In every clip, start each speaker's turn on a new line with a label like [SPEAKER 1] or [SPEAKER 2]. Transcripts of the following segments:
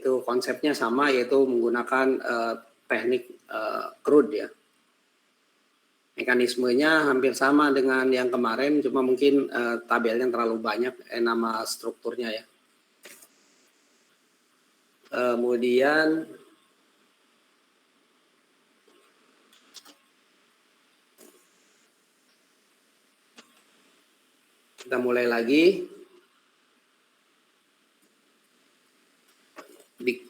[SPEAKER 1] Itu konsepnya sama, yaitu menggunakan teknik CRUD ya. Mekanismenya hampir sama dengan yang kemarin, cuma mungkin tabelnya terlalu banyak, nama strukturnya ya. Kemudian kita mulai lagi.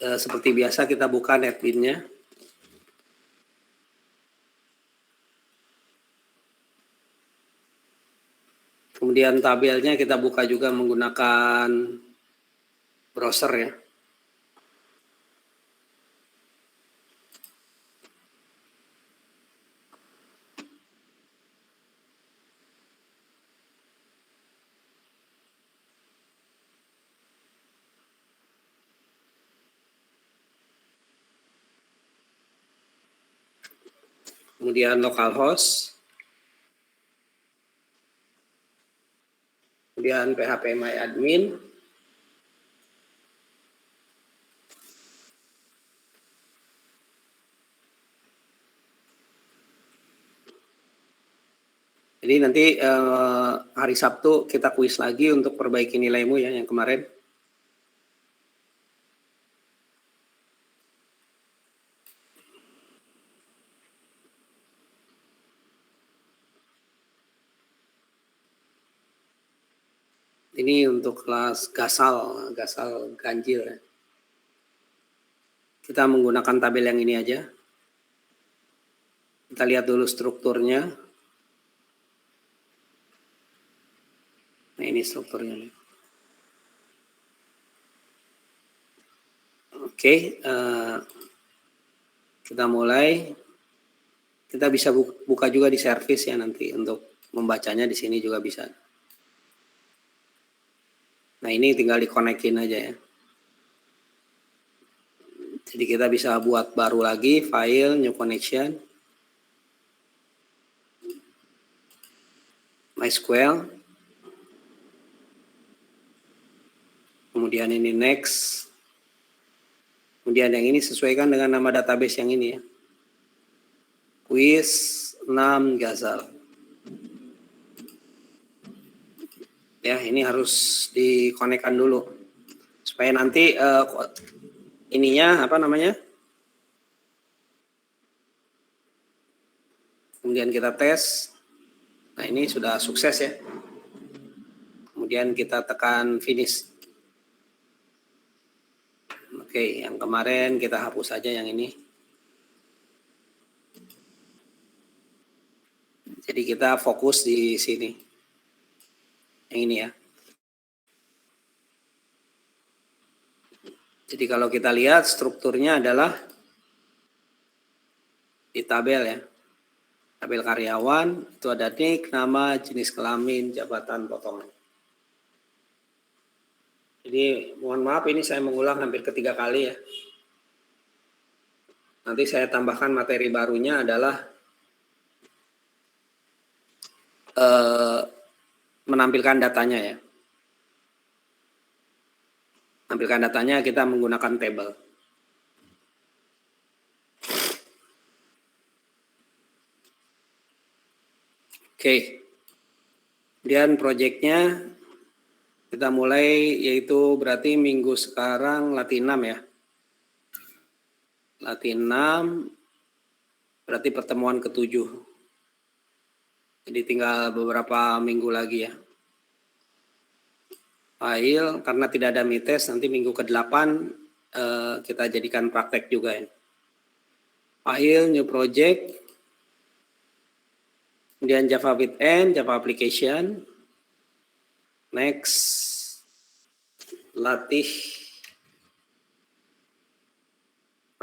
[SPEAKER 1] Seperti biasa kita buka netbin-nya. Kemudian tabelnya kita buka juga menggunakan browser ya. Kemudian localhost. Kemudian phpMyAdmin. Jadi nanti hari Sabtu kita kuis lagi untuk perbaiki nilaimu ya yang kemarin. Ini untuk kelas gasal ganjil ya. Kita menggunakan tabel yang ini aja. Kita lihat dulu strukturnya. Nah ini strukturnya. Oke, kita mulai. Kita bisa buka juga di service ya nanti untuk membacanya di sini juga bisa. Nah ini tinggal dikonekin aja ya. Jadi kita bisa buat baru lagi, file, new connection, MySQL. Kemudian ini next. Kemudian yang ini sesuaikan dengan nama database yang ini ya. Quiz 6 Ghazal. Ya ini harus dikonekkan dulu. Supaya nanti ininya apa namanya? Kemudian kita tes. Nah ini sudah sukses ya. Kemudian kita tekan finish. Oke, yang kemarin kita hapus saja yang ini. Jadi kita fokus di sini. Yang ini ya. Jadi kalau kita lihat strukturnya adalah di tabel ya. Tabel karyawan, itu ada nick, nama, jenis kelamin, jabatan, potongan. Jadi mohon maaf ini saya mengulang hampir ketiga kali ya. Nanti saya tambahkan materi barunya adalah menampilkan datanya ya. Menampilkan datanya kita menggunakan table. Oke. Kemudian proyeknya kita mulai yaitu berarti minggu sekarang Latin 6 ya. Latin 6 berarti pertemuan ke-7. Jadi tinggal beberapa minggu lagi ya. File, karena tidak ada mites, nanti minggu ke-8 kita jadikan praktek juga ya. File, new project. Kemudian Java with-end, Java application. Next. Latih 6.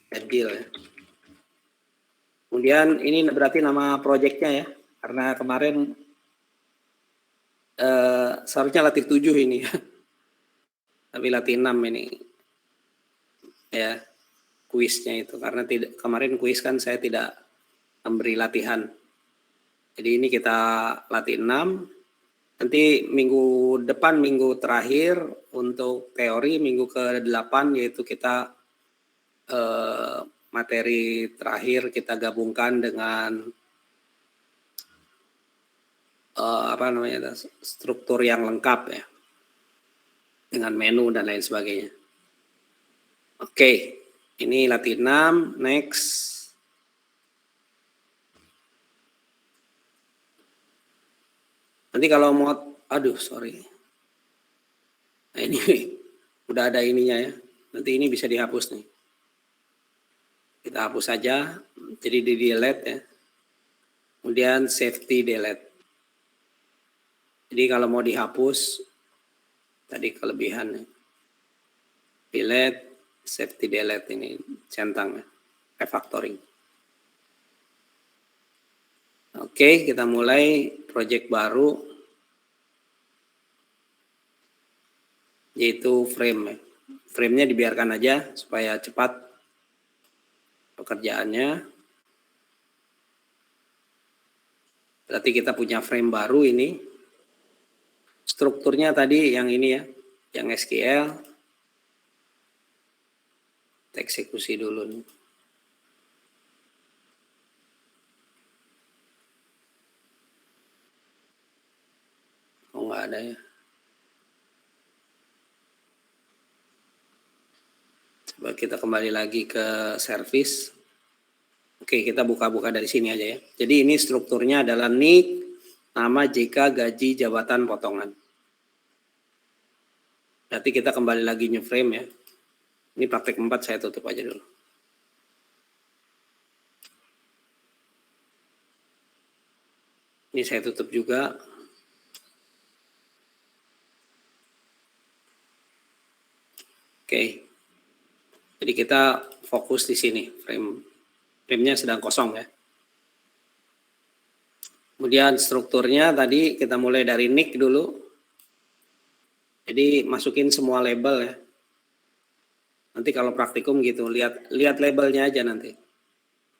[SPEAKER 1] Adil ya. Kemudian ini berarti nama projectnya ya. Karena kemarin seharusnya latih 7 ini ya. Tapi latih 6 ini. Ya. Kuisnya itu. Karena kemarin kuis kan saya tidak memberi latihan. Jadi ini kita latih 6. Nanti minggu depan, minggu terakhir untuk teori, minggu ke-8 yaitu kita materi terakhir kita gabungkan dengan struktur yang lengkap ya, dengan menu dan lain sebagainya. Oke, ini latih 6, next. Nanti kalau mau, sorry. Nah, ini udah ada ininya ya. Nanti ini bisa dihapus nih. Kita hapus saja, jadi di delete ya. Kemudian safety delete. Jadi kalau mau dihapus, tadi kelebihannya. Delete, safety delete ini centang ya. Refactoring. Oke, kita mulai project baru. Yaitu frame. Frame-nya dibiarkan aja supaya cepat pekerjaannya. Berarti kita punya frame baru ini. Strukturnya tadi yang ini ya, yang SQL. Kita eksekusi dulu nih. Oh, nggak ada ya. Coba kita kembali lagi ke service. Oke, kita buka-buka dari sini aja ya. Jadi ini strukturnya adalah NIK, nama, JK, gaji, jabatan, potongan. Berarti kita kembali lagi new frame ya. Ini praktek 4 saya tutup aja dulu. Ini saya tutup juga. Oke. Jadi kita fokus di sini, frame-nya sedang kosong ya. Kemudian strukturnya tadi kita mulai dari NIK dulu. Jadi masukin semua label ya. Nanti kalau praktikum gitu, lihat labelnya aja nanti.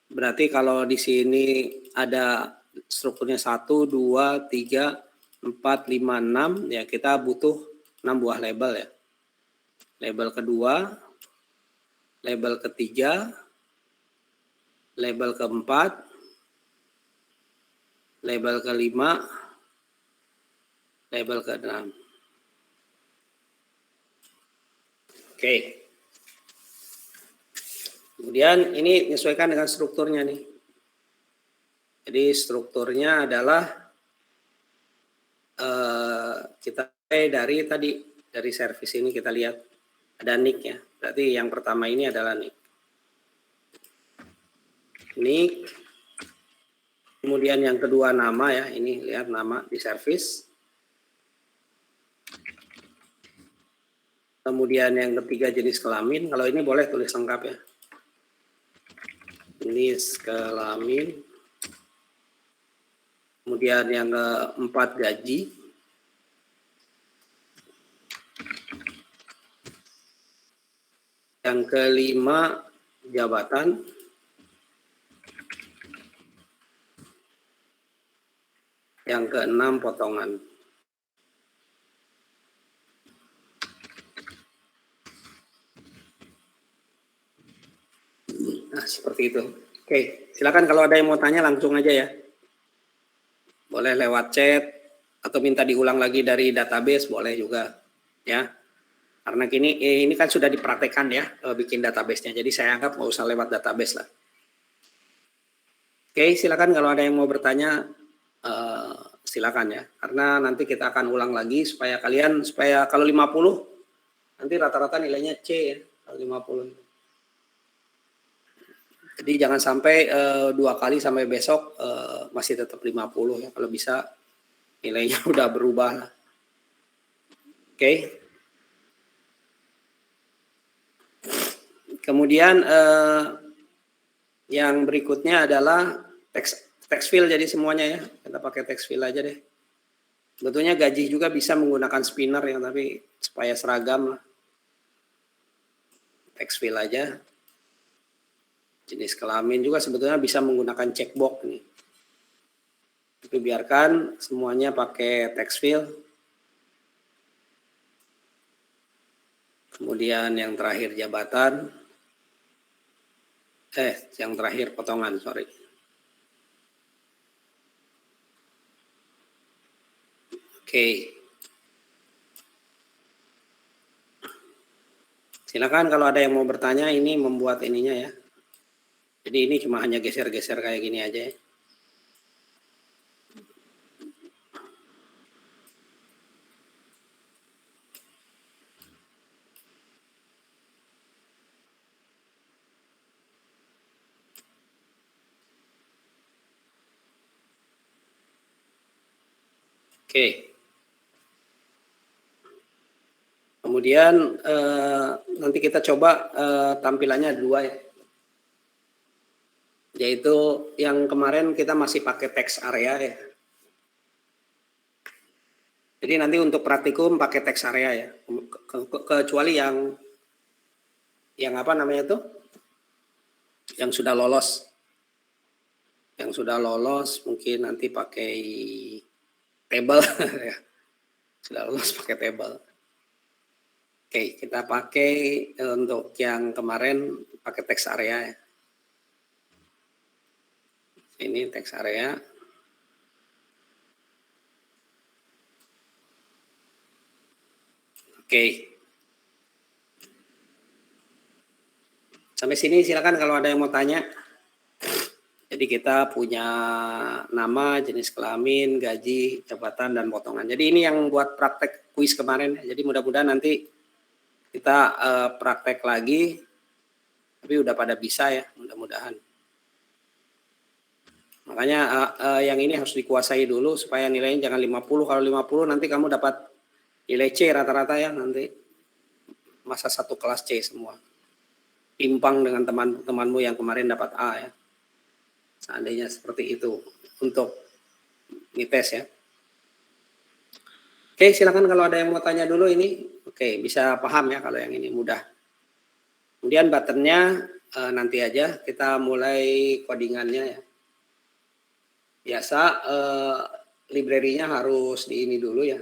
[SPEAKER 1] Berarti kalau di sini ada strukturnya 1, 2, 3, 4, 5, 6, ya kita butuh 6 buah label ya. Label kedua, label ketiga, label keempat, label kelima, label keenam. Oke. Kemudian ini menyesuaikan dengan strukturnya nih. Jadi strukturnya adalah kita dari service ini kita lihat ada NIK ya. Berarti yang pertama ini adalah NIK. NIK. Kemudian yang kedua nama ya. Ini lihat nama di service. Kemudian yang ketiga jenis kelamin. Kalau ini boleh tulis lengkap ya. Jenis kelamin. Kemudian yang keempat gaji. Yang kelima jabatan. Yang keenam potongan. Nah, seperti itu. Oke, silakan kalau ada yang mau tanya langsung aja ya. Boleh lewat chat atau minta diulang lagi dari database boleh juga ya. Karena ini kan sudah dipraktekkan ya bikin database-nya. Jadi saya anggap nggak usah lewat database lah. Oke, silakan kalau ada yang mau bertanya silakan ya. Karena nanti kita akan ulang lagi supaya kalau 50 nanti rata-rata nilainya C ya kalau 50. Jadi jangan sampai 2 kali sampai besok masih tetap 50 ya. Kalau bisa nilainya udah berubah lah. Oke. Kemudian yang berikutnya adalah text fill jadi semuanya ya. Kita pakai text fill aja deh. Sebetulnya gaji juga bisa menggunakan spinner ya, tapi supaya seragam lah. Text fill aja. Jenis kelamin juga sebetulnya bisa menggunakan checkbox nih. Tapi biarkan semuanya pakai text field. Kemudian yang terakhir jabatan. Yang terakhir potongan, sorry. Oke. Silakan kalau ada yang mau bertanya, ini membuat ininya ya. Jadi ini cuma hanya geser-geser kayak gini aja ya. Oke. Kemudian nanti kita coba tampilannya ada 2 ya. Yaitu yang kemarin kita masih pakai text area ya. Jadi nanti untuk praktikum pakai text area ya. Kecuali yang apa namanya tuh? Yang sudah lolos. Yang sudah lolos mungkin nanti pakai table ya. Sudah lolos pakai table. Oke, kita pakai untuk yang kemarin pakai text area ya. Ini text area. Oke. Sampai sini silakan kalau ada yang mau tanya. Jadi kita punya nama, jenis kelamin, gaji, jabatan, dan potongan. Jadi ini yang buat praktek kuis kemarin. Jadi mudah-mudahan nanti kita praktek lagi. Tapi udah pada bisa ya, mudah-mudahan. Makanya yang ini harus dikuasai dulu supaya nilainya jangan 50. Kalau 50 nanti kamu dapat nilai C rata-rata ya nanti. Masa satu kelas C semua. Timpang dengan teman-temanmu yang kemarin dapat A ya. Seandainya seperti itu untuk ngetes ya. Oke, silakan kalau ada yang mau tanya dulu ini. Oke, bisa paham ya kalau yang ini mudah. Kemudian buttonnya nanti aja kita mulai codingannya ya. Biasa library-nya harus di ini dulu ya.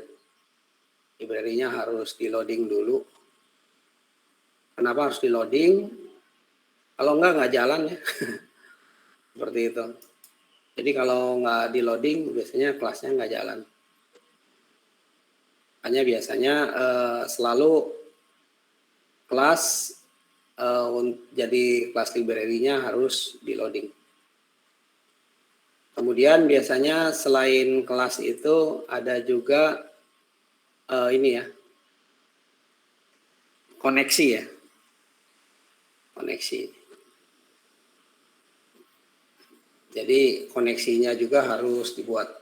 [SPEAKER 1] Library-nya harus di loading dulu. Kenapa harus di loading? Kalau nggak jalan ya. Seperti itu. Jadi kalau nggak di loading biasanya kelasnya nggak jalan. Hanya biasanya selalu kelas jadi kelas library-nya harus di loading. Kemudian biasanya selain kelas itu ada juga ini ya, koneksi ya, koneksi. Jadi koneksinya juga harus dibuat.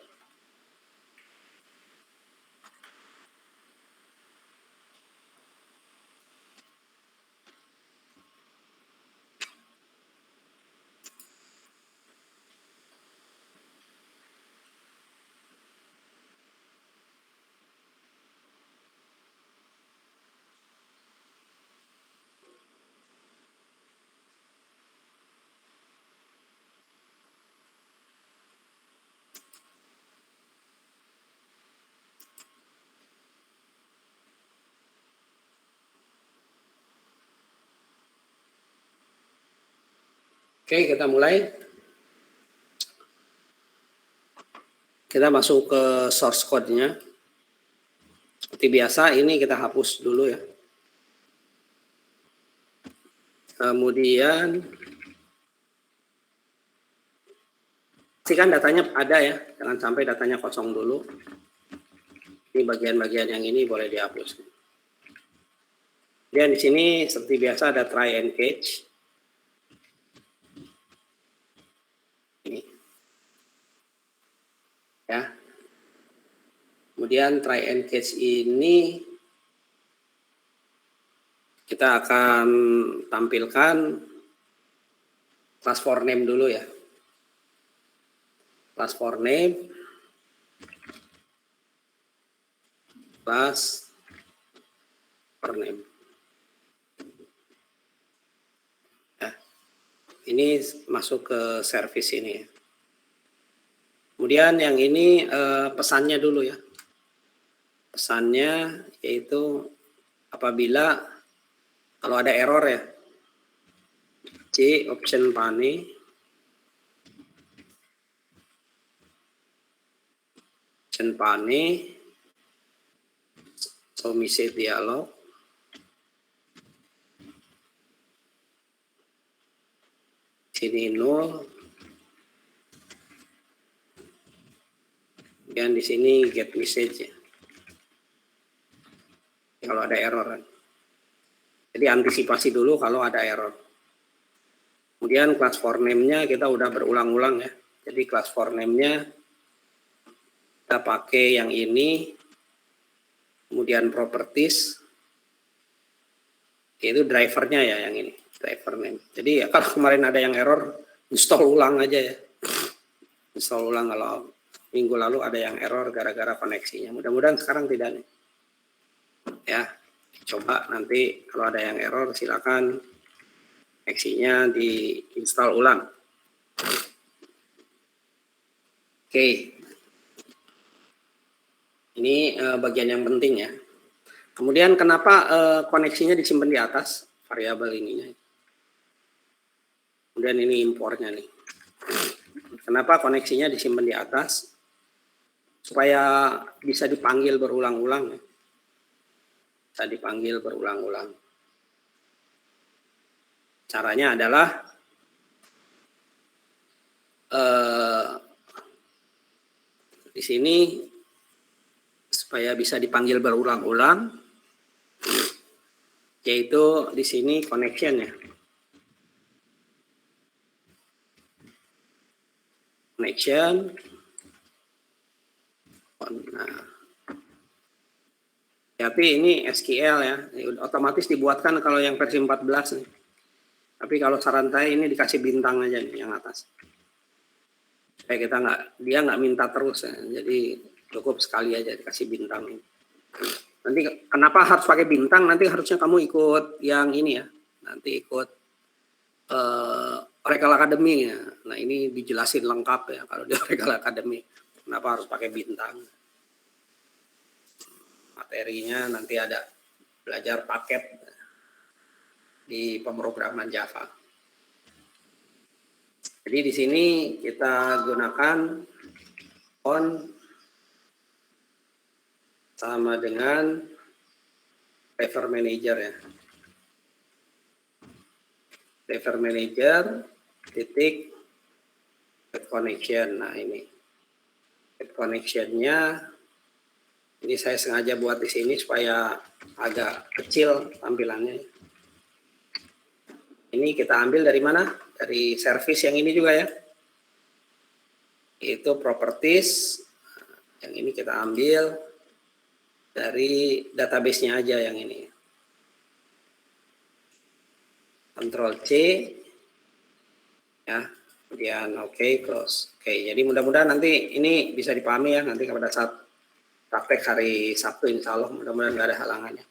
[SPEAKER 1] Oke, kita mulai. Kita masuk ke source code-nya. Seperti biasa ini kita hapus dulu ya. Kemudian pastikan datanya ada ya, jangan sampai datanya kosong dulu. Ini bagian-bagian yang ini boleh dihapus. Kemudian di sini seperti biasa ada try and catch. Ini. Ya. Kemudian try and catch ini kita akan tampilkan class for name dulu ya. Class for name. Class for name. Ya. Ini masuk ke service ini ya. Kemudian yang ini pesannya dulu ya. Pesannya yaitu apabila kalau ada error ya, C option pane, submit dialog, sini nol, dan di sini get message ya. Kalau ada error kan. Jadi antisipasi dulu kalau ada error. Kemudian class for name-nya kita udah berulang-ulang ya. Jadi class for name-nya kita pakai yang ini. Kemudian properties, itu drivernya ya yang ini, driver name. Jadi ya, kalau kemarin ada yang error, install ulang aja ya. Install ulang kalau minggu lalu ada yang error gara-gara koneksinya. Mudah-mudahan sekarang tidak nih. Ya, coba nanti kalau ada yang error silakan koneksinya diinstal ulang. Oke. Ini bagian yang penting ya. Kemudian kenapa koneksinya disimpan di atas variabel ininya. Kemudian ini impornya nih. Kenapa koneksinya disimpan di atas? Supaya bisa dipanggil berulang-ulang ya. Bisa dipanggil berulang-ulang. Caranya adalah di sini supaya bisa dipanggil berulang-ulang, yaitu di sini connection ya. Connection. Nah, tapi ini SQL ya, otomatis dibuatkan kalau yang versi 14 nih. Tapi kalau saran saya ini dikasih bintang aja nih yang atas. Supaya kita dia nggak minta terus ya. Jadi cukup sekali aja dikasih bintang ini. Nanti kenapa harus pakai bintang? Nanti harusnya kamu ikut yang ini ya. Nanti ikut Oracle Academy ya. Nah ini dijelasin lengkap ya kalau di Oracle Academy. Kenapa harus pakai bintang? Materinya nanti ada belajar paket di pemrograman Java. Jadi di sini kita gunakan on sama dengan driver manager ya. Driver manager titik get connection. Nah ini get connectionnya ini saya sengaja buat di sini supaya agak kecil tampilannya. Ini kita ambil dari mana? Dari service yang ini juga ya. Itu properties. Yang ini kita ambil dari database-nya aja yang ini. Ctrl C. Ya. Kemudian oke, close. Oke, jadi mudah-mudahan nanti ini bisa dipahami ya. Nanti pada saat praktek hari Sabtu insya Allah mudah-mudahan nggak ada halangannya.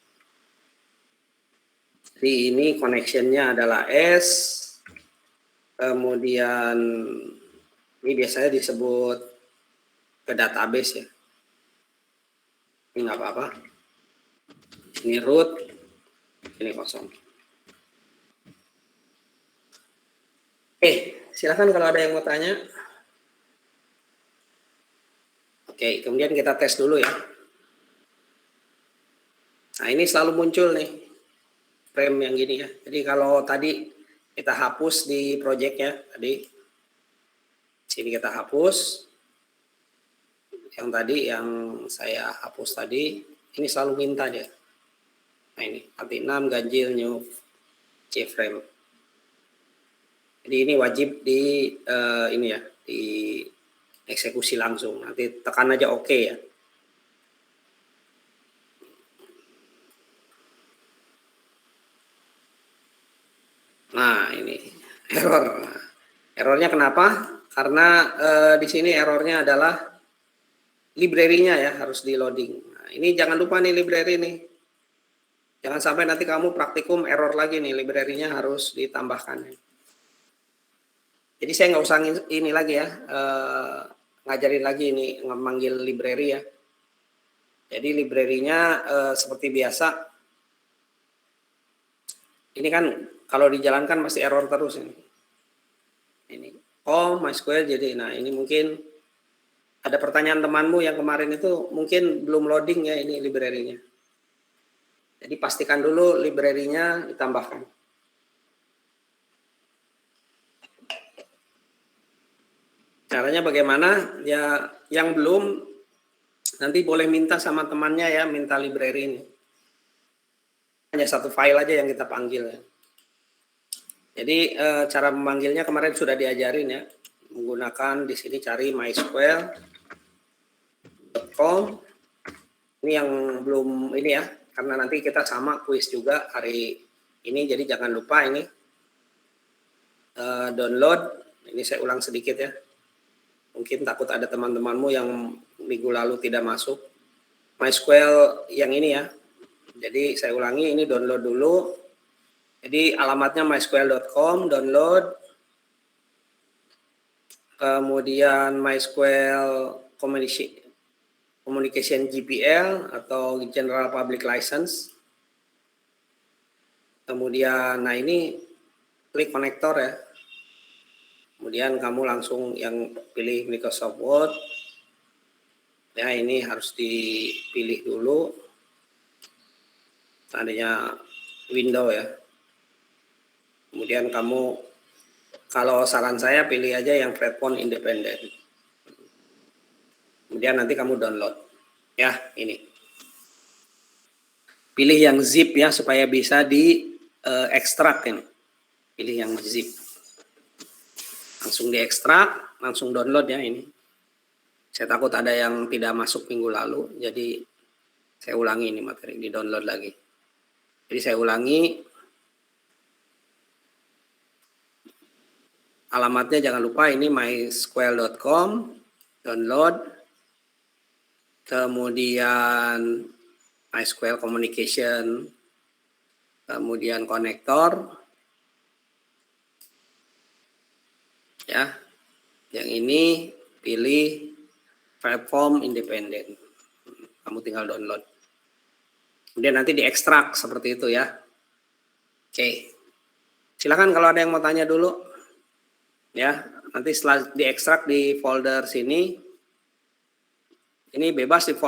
[SPEAKER 1] Jadi ini connection-nya adalah S, kemudian ini biasanya disebut ke database ya. Ini nggak apa-apa. Ini root, ini kosong. Silakan kalau ada yang mau tanya. Oke, kemudian kita tes dulu ya. Nah ini selalu muncul nih frame yang gini ya. Jadi kalau tadi kita hapus di projectnya tadi, sini kita hapus. Yang tadi yang saya hapus tadi, ini selalu minta dia. Nah ini arti 6 ganjil new C-frame. Jadi ini wajib di ini ya, di eksekusi langsung. Nanti tekan aja oke ya. Nah ini error. Errornya kenapa? Karena di sini errornya adalah library-nya ya harus di loading. Nah, ini jangan lupa nih library nih. Jangan sampai nanti kamu praktikum error lagi nih, library-nya harus ditambahkan. Jadi saya nggak usah ini lagi ya, ngajarin lagi ini memanggil library ya. Jadi library-nya seperti biasa. Ini kan kalau dijalankan masih error terus ini. MySQL jadi, nah ini mungkin ada pertanyaan temanmu yang kemarin itu mungkin belum loading ya ini library-nya. Jadi pastikan dulu library-nya ditambahkan. Caranya bagaimana? Ya yang belum nanti boleh minta sama temannya ya, minta library ini. Hanya satu file aja yang kita panggil ya. Jadi cara memanggilnya kemarin sudah diajarin ya, menggunakan di sini cari mysql.com. Ini yang belum ini ya, karena nanti kita sama kuis juga hari ini, jadi jangan lupa ini download. Ini saya ulang sedikit ya. Mungkin takut ada teman-temanmu yang minggu lalu tidak masuk. MySQL yang ini ya. Jadi saya ulangi, ini download dulu. Jadi alamatnya mysql.com, download. Kemudian MySQL Communication GPL atau General Public License. Kemudian, nah ini klik konektor ya. Kemudian kamu langsung yang pilih Microsoft Word. Ya ini harus dipilih dulu. Tadinya window ya. Kemudian kamu, kalau saran saya pilih aja yang platform independen. Kemudian nanti kamu download. Ya ini. Pilih yang zip ya supaya bisa di ekstrak ini. Pilih yang zip. Langsung diekstrak, langsung download ya ini. Saya takut ada yang tidak masuk minggu lalu, jadi saya ulangi ini materi, di download lagi. Jadi saya ulangi. Alamatnya jangan lupa ini mysql.com, download. Kemudian MySQL Communication, kemudian konektor. Ya, yang ini pilih platform independen. Kamu tinggal download. Kemudian nanti diekstrak seperti itu ya. Oke. Silakan kalau ada yang mau tanya dulu. Ya, nanti setelah diekstrak di folder sini. Ini bebas di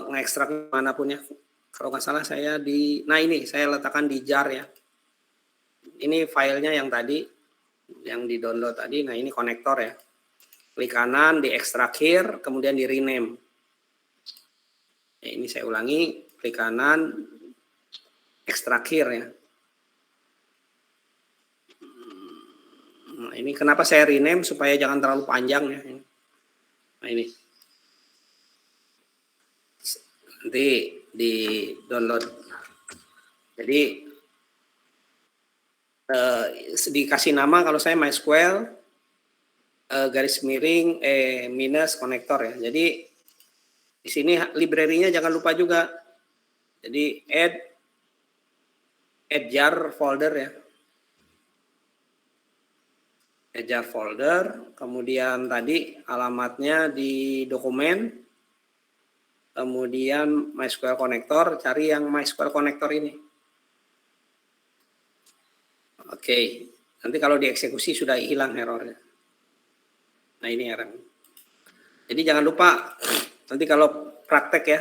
[SPEAKER 1] ngekstrak manapun ya. Kalau nggak salah saya nah ini saya letakkan di jar ya. Ini filenya yang tadi, yang di download tadi. Nah ini konektor ya. Klik kanan, diekstrak here, kemudian di rename. Ya, ini saya ulangi, klik kanan, ekstrak here ya. Nah ini kenapa saya rename, supaya jangan terlalu panjang ya. Nah ini. Nanti di download. Jadi dikasih nama kalau saya MySQL garis miring minus konektor ya. Jadi di sini library-nya jangan lupa juga. Jadi add jar folder ya. Add jar folder, kemudian tadi alamatnya di dokumen. Kemudian MySQL konektor, cari yang MySQL konektor ini. Oke, nanti kalau dieksekusi sudah hilang errornya. Nah ini error. Jadi jangan lupa nanti kalau praktek ya.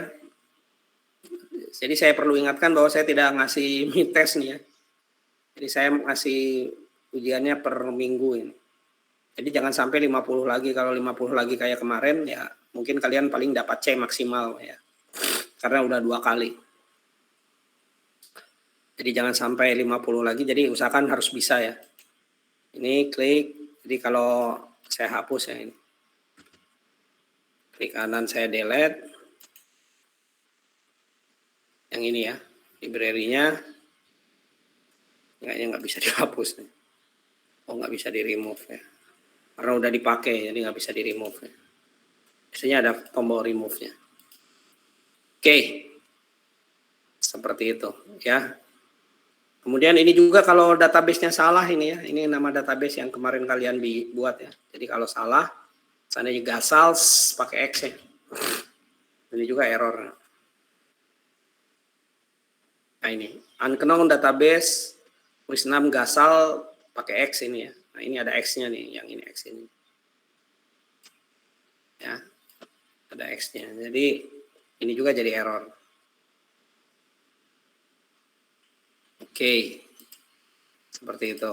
[SPEAKER 1] Jadi saya perlu ingatkan bahwa saya tidak ngasih test nih ya. Jadi saya ngasih ujiannya per minggu ini. Jadi jangan sampai 50 lagi. Kalau 50 lagi kayak kemarin ya mungkin kalian paling dapat C maksimal ya. Karena udah 2 kali. Jadi jangan sampai 50 lagi. Jadi usahakan harus bisa ya. Ini klik. Jadi kalau saya hapus ya ini. Klik kanan saya delete. Yang ini ya. Library-nya. Kayaknya nggak bisa dihapus nih. Oh nggak bisa di remove ya. Karena udah dipakai jadi nggak bisa di remove ya. Biasanya ada tombol remove-nya. Oke. Seperti itu ya. Kemudian ini juga kalau database-nya salah ini ya. Ini nama database yang kemarin kalian buat ya. Jadi kalau salah Seandainya Gasal pakai X ya. Ini juga error. Nah ini, unknown database, Wisnam Gasal pakai X ini ya. Nah ini ada X-nya nih, yang ini X ini. Ya, ada X-nya. Jadi ini juga jadi error. Oke, seperti itu.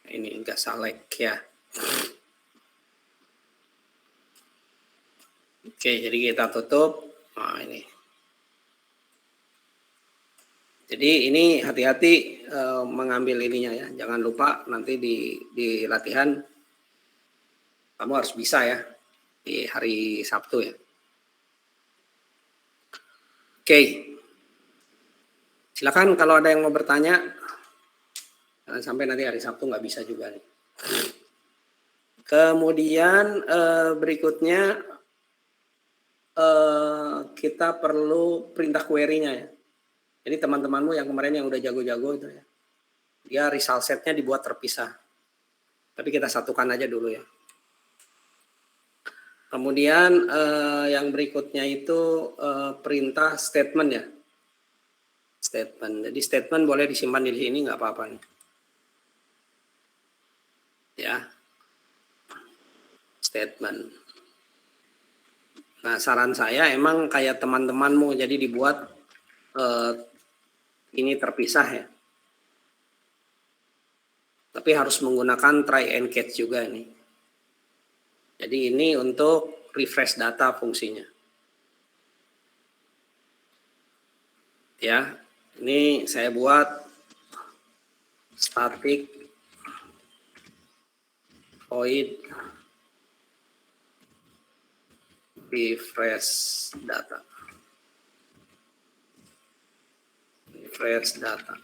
[SPEAKER 1] Ini enggak select ya. Oke, jadi kita tutup. Nah ini. Jadi ini hati-hati mengambil ininya ya. Jangan lupa nanti di latihan kamu harus bisa ya di hari Sabtu ya. Oke. Silakan kalau ada yang mau bertanya. Jangan sampai nanti hari Sabtu nggak bisa juga nih. Kemudian berikutnya kita perlu perintah query-nya ya. Jadi teman-temanmu yang kemarin yang udah jago-jago itu ya, dia result setnya dibuat terpisah. Tapi kita satukan aja dulu ya. Kemudian yang berikutnya itu perintah statement ya. Statement. Jadi statement boleh disimpan di sini nggak apa-apa nih. Ya. Statement. Nah saran saya emang kayak teman-temanmu jadi dibuat ini terpisah ya. Tapi harus menggunakan try and catch juga nih. Jadi ini untuk refresh data fungsinya. Ya, ini saya buat static void refresh data. Refresh data.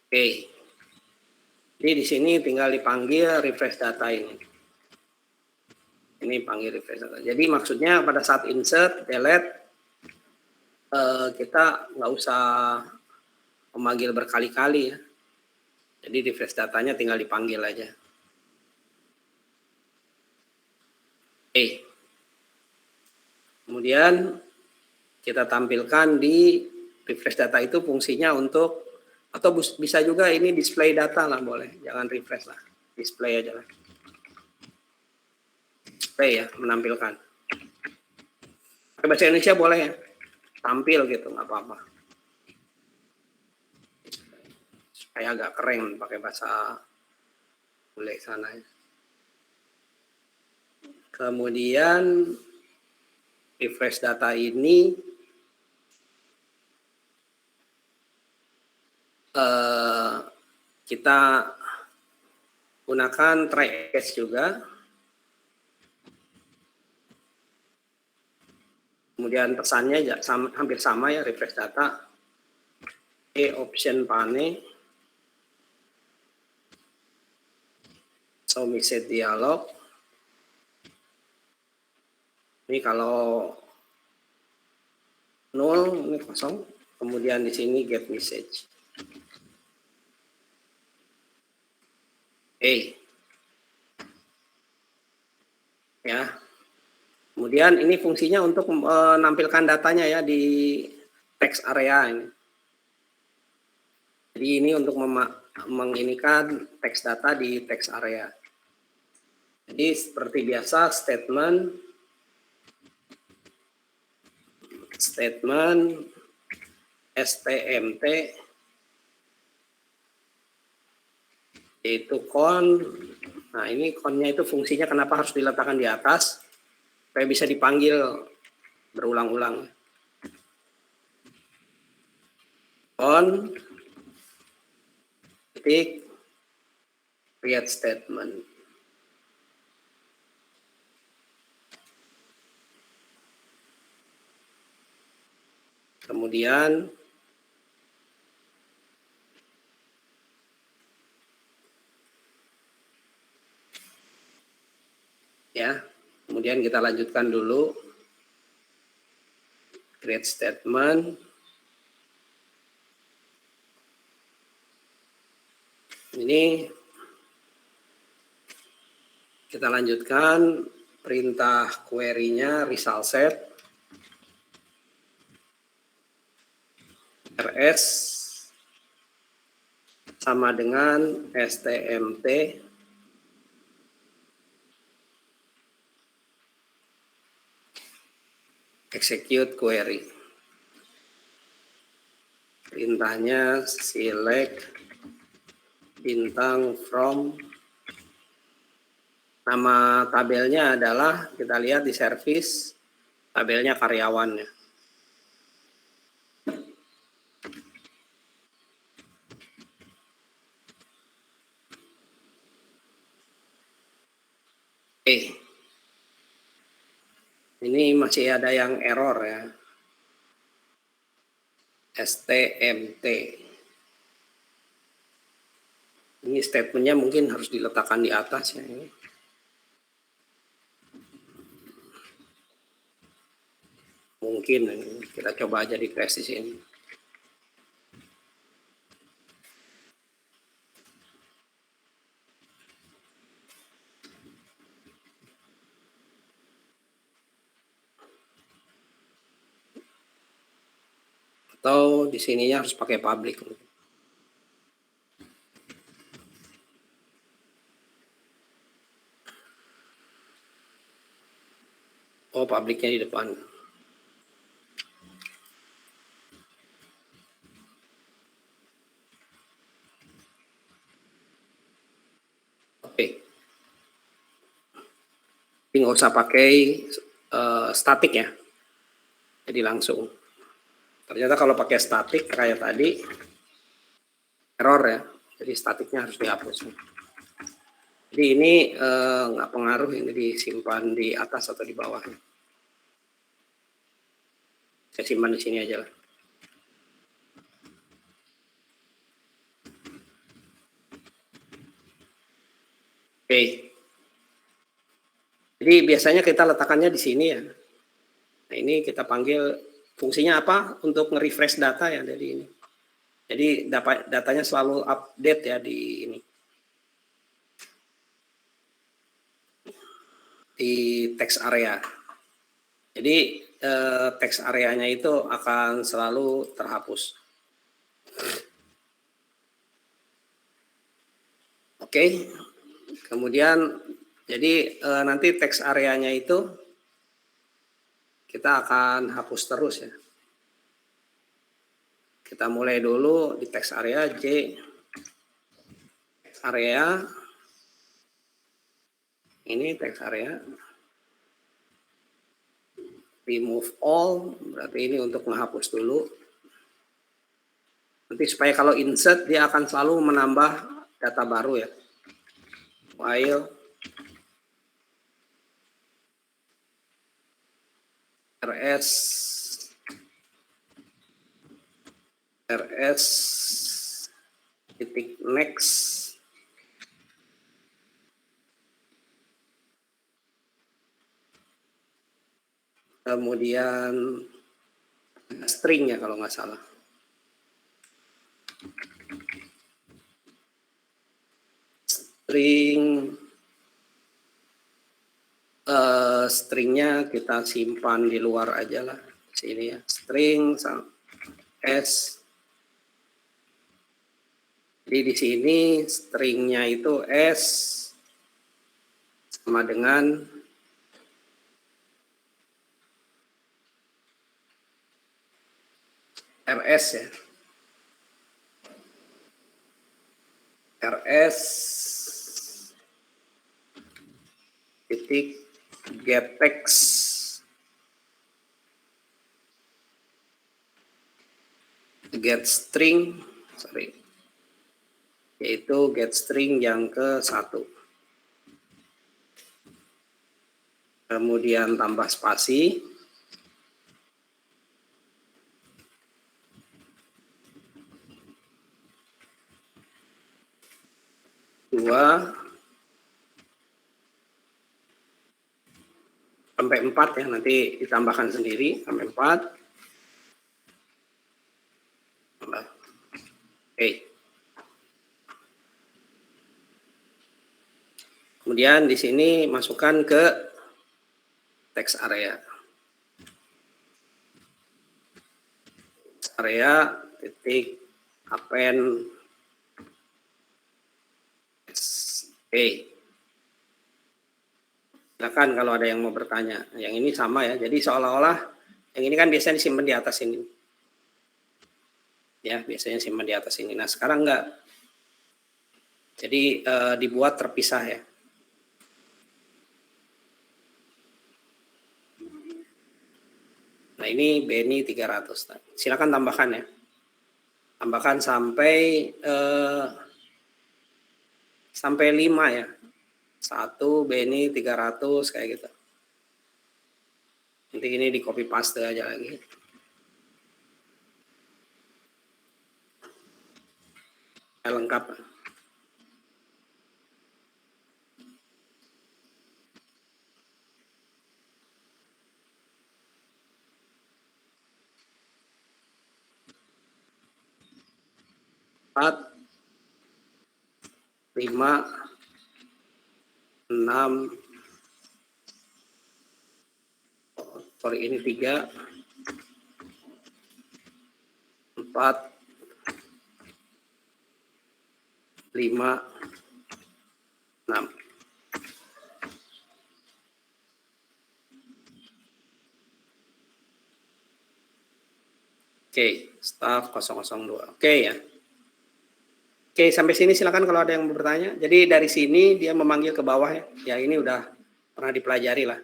[SPEAKER 1] Oke. Jadi di sini tinggal dipanggil refresh data ini. Ini panggil refresh data. Jadi maksudnya pada saat insert, delete, kita nggak usah memanggil berkali-kali ya. Jadi refresh datanya tinggal dipanggil aja. Oke. Kemudian kita tampilkan di refresh data itu fungsinya untuk, atau bisa juga ini display data lah boleh, jangan refresh lah, display aja lah. Display ya, menampilkan. Pakai bahasa Indonesia boleh ya, tampil gitu, nggak apa-apa. Supaya agak keren pakai bahasa boleh sana ya. Kemudian refresh data ini kita gunakan try catch juga. Kemudian pesannya ya, hampir sama ya, refresh data. Option pane. Show message dialog. Ini kalau 0 ini kosong. Kemudian di sini get message. Ya. Kemudian ini fungsinya untuk menampilkan datanya ya di text area ini. Jadi ini untuk menginikan text data di text area. Jadi seperti biasa statement stmt yaitu con. Nah ini connya itu fungsinya kenapa harus diletakkan di atas supaya bisa dipanggil berulang-ulang. Con titik create statement. Kemudian ya, kemudian kita lanjutkan dulu create statement. Ini Kita lanjutkan perintah query-nya result set rs sama dengan stmt execute query. Perintahnya select bintang from, nama tabelnya adalah, kita lihat di service, tabelnya karyawannya. Oke. Ini masih ada yang error ya. STMT. Ini statementnya mungkin harus diletakkan di atas ya. Ini. Mungkin kita coba aja di crash di sini. Atau di sininya harus pakai public. Oh, publiknya di depan. Oke. Ini nggak usah pakai statik ya. Jadi langsung. Ternyata kalau pakai statik kayak tadi, error ya. Jadi statiknya harus dihapus. Jadi ini nggak pengaruh, ini disimpan di atas atau di bawah. Saya simpan di sini aja lah. Oke. Jadi biasanya kita letakkannya di sini ya. Nah ini kita panggil fungsinya apa? Untuk nge-refresh data ya dari ini. Jadi datanya selalu update ya di ini. Di text area. Jadi text areanya itu akan selalu terhapus. Oke. Kemudian jadi nanti text areanya itu kita akan hapus terus ya. Kita mulai dulu di text area J area. Ini text area. Remove all, berarti ini untuk menghapus dulu. Nanti supaya kalau insert dia akan selalu menambah data baru ya. While rs titik next kemudian string ya kalau nggak salah. Stringnya kita simpan di luar aja lah sini ya, string s. Jadi di sini stringnya itu s sama dengan rs ya, rs titik get text get string, yaitu get string yang ke-1. Kemudian tambah spasi. Dua sampai 4 ya, nanti ditambahkan sendiri sampai 4. Oke. Kemudian di sini masukkan ke text area. Area titik append silakan kalau ada yang mau bertanya. Yang ini sama ya. Jadi seolah-olah yang ini kan biasanya disimpan di atas ini. Ya, biasanya simpan di atas ini. Nah, sekarang enggak. Jadi dibuat terpisah ya. Nah, ini BNI 300. Nah, silakan tambahkan ya. Tambahkan sampai 5 ya. 1 BNI 300 kayak gitu. Nanti ini di copy paste aja lagi. Lengkap. Empat, 5, 6, sorry ini 3, 4, 5, 6. Oke, staff 002. Oke ya. Oke, sampai sini silakan kalau ada yang mau bertanya. Jadi dari sini dia memanggil ke bawah ya. Ya ini udah pernah dipelajari lah.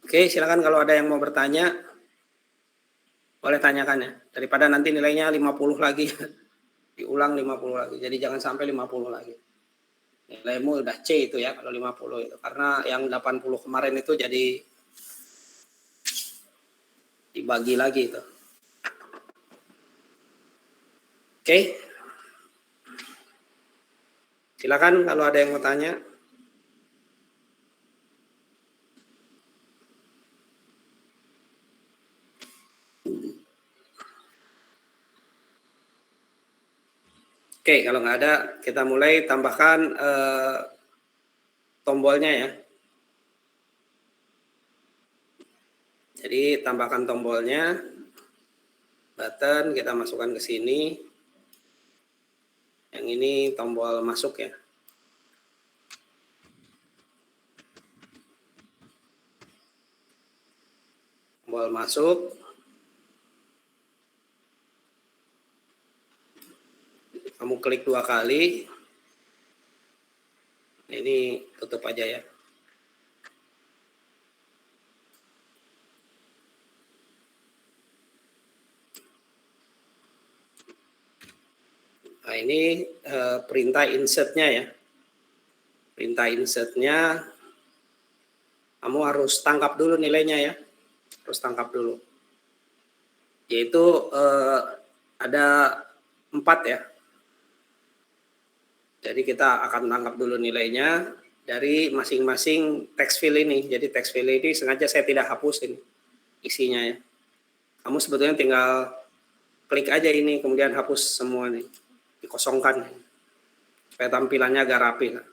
[SPEAKER 1] Oke, silakan kalau ada yang mau bertanya. Boleh tanyakan ya. Daripada nanti nilainya 50 lagi. Diulang 50 lagi. Jadi jangan sampai 50 lagi. Nilaimu udah C itu ya kalau 50 itu. Karena yang 80 kemarin itu jadi dibagi lagi itu. Oke. Silakan kalau ada yang mau tanya. Oke, kalau nggak ada, kita mulai tambahkan tombolnya ya. Jadi tambahkan tombolnya, button kita masukkan ke sini. Yang ini tombol masuk ya. Tombol masuk. Kamu klik 2 kali. Ini tutup aja ya. Nah ini perintah insertnya ya. Perintah insertnya kamu harus tangkap dulu nilainya ya. Harus tangkap dulu. Yaitu ada 4 ya. Jadi kita akan tangkap dulu nilainya dari masing-masing text field ini. Jadi text field ini sengaja saya tidak hapusin isinya ya. Kamu sebetulnya tinggal klik aja ini, kemudian hapus semua nih. Dikosongkan. Supaya tampilannya agak rapi lah.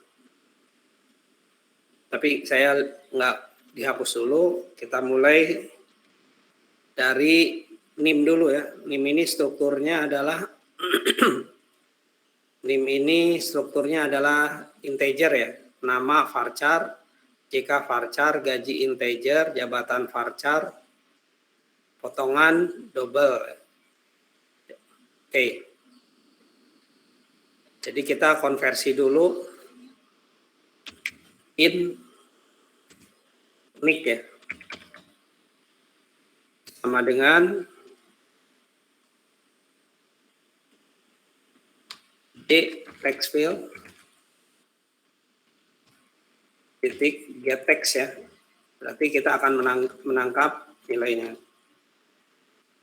[SPEAKER 1] Tapi saya nggak dihapus dulu. Kita mulai dari NIM dulu ya. NIM ini strukturnya adalah NIM ini strukturnya adalah integer ya. Nama varchar, JK varchar, gaji integer, jabatan varchar, potongan double. Oke. Jadi kita konversi dulu in nick ya. Sama dengan D text field titik get text ya. Berarti kita akan menangkap nilainya.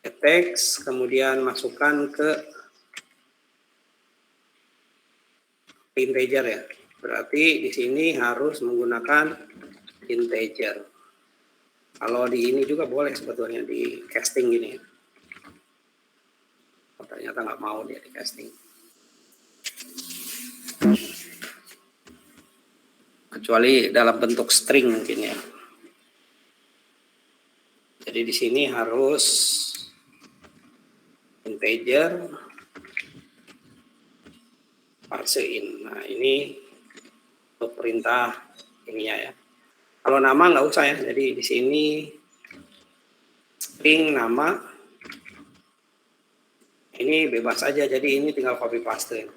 [SPEAKER 1] Get text, kemudian masukkan ke integer ya. Berarti di sini harus menggunakan integer. Kalau di ini juga boleh sebetulnya di casting gini. ternyata nggak mau dia di casting. Kecuali dalam bentuk string mungkin ya. Jadi di sini harus integer parsein. Nah ini untuk perintah ininya ya. Kalau nama nggak usah ya. Jadi di sini string nama ini bebas aja. Jadi ini tinggal copy paste.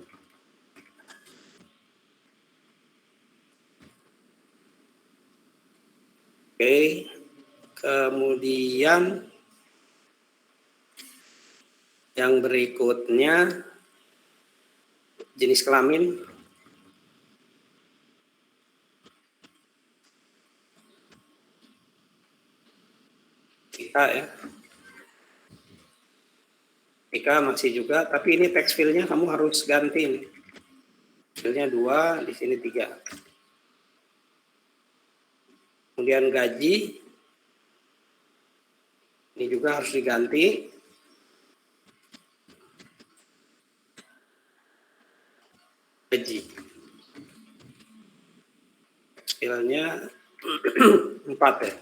[SPEAKER 1] Oke, kemudian yang berikutnya jenis kelamin. Kita ya. Ika masih juga, tapi ini text field-nya kamu harus ganti nih. Field-nya 2, di sini 3. Kemudian gaji, ini juga harus diganti. Gaji. Text field-nya 4 ya.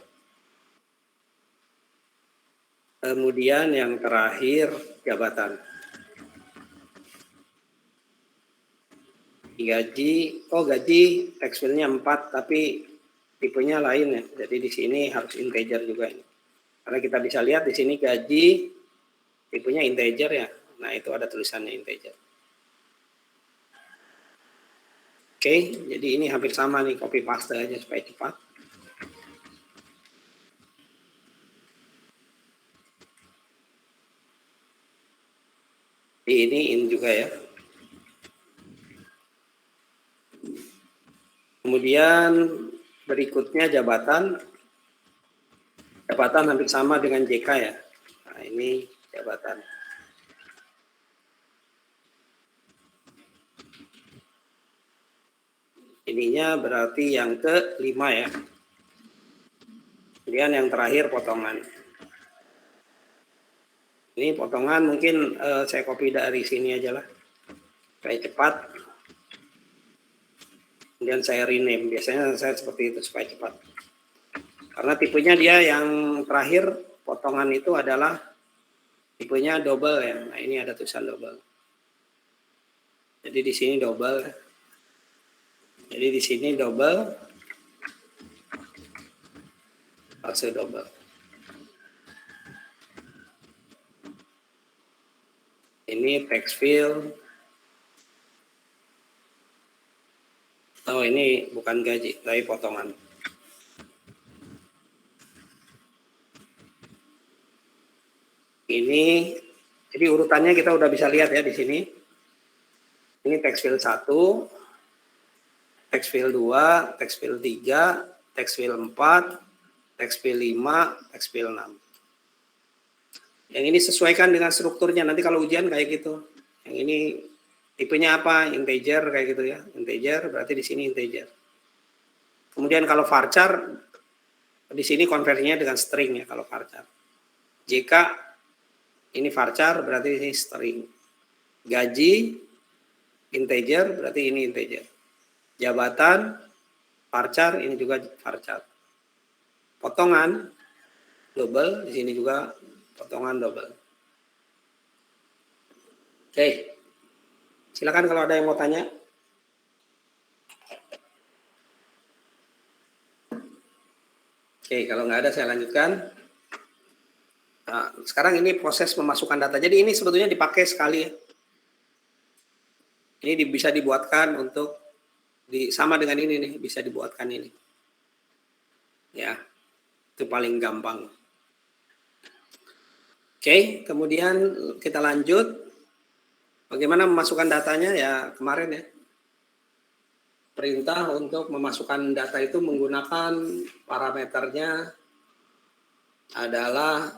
[SPEAKER 1] Kemudian yang terakhir jabatan. Gaji, gaji text field-nya 4 tapi tipenya lain ya. Jadi di sini harus integer juga ini. Karena kita bisa lihat di sini gaji tipenya integer ya. Nah, itu ada tulisannya integer. Oke, jadi ini hampir sama nih, copy paste aja supaya cepat. Ini juga ya. Kemudian berikutnya jabatan. Jabatan hampir sama dengan JK ya. Nah, ini jabatan. Ininya berarti yang ke-5 ya. Kemudian yang terakhir potongan. Ini potongan mungkin saya copy dari sini aja lah. Supaya cepat. Kemudian saya rename. Biasanya saya seperti itu supaya cepat. Karena tipenya dia yang terakhir potongan itu adalah tipenya double ya. Nah, ini ada tulisan double. Jadi di sini double. Jadi di sini double. Parse double. Ini text field. Oh, ini bukan gaji, tapi potongan. Ini, jadi urutannya kita udah bisa lihat ya di sini. Ini text field 1, text field 2, text field 3, text field 4, text field 5, text field 6. Yang ini sesuaikan dengan strukturnya, nanti kalau ujian kayak gitu. Yang ini tipenya apa? Integer kayak gitu ya. Integer berarti di sini integer. Kemudian kalau varchar di sini konversinya dengan string ya kalau varchar. JK ini varchar berarti ini string. Gaji integer berarti ini integer. Jabatan varchar ini juga varchar. Potongan double di sini juga potongan double. Oke. Silakan kalau ada yang mau tanya. Oke, kalau nggak ada saya lanjutkan. Nah, sekarang ini proses memasukkan data. Jadi ini sebetulnya dipakai sekali ya. Ini bisa dibuatkan untuk sama dengan ini nih, bisa dibuatkan ini. Ya, itu paling gampang. Oke, kemudian kita lanjut. Bagaimana memasukkan datanya ya kemarin ya. Perintah untuk memasukkan data itu menggunakan parameternya adalah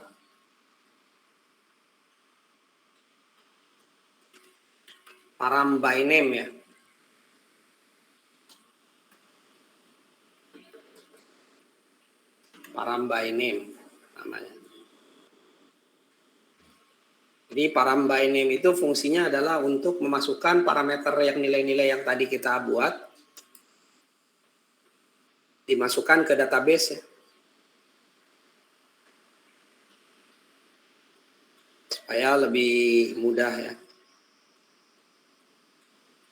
[SPEAKER 1] param by name ya. Param by name namanya. Jadi param by name itu fungsinya adalah untuk memasukkan parameter yang nilai-nilai yang tadi kita buat, dimasukkan ke database ya. Supaya lebih mudah ya.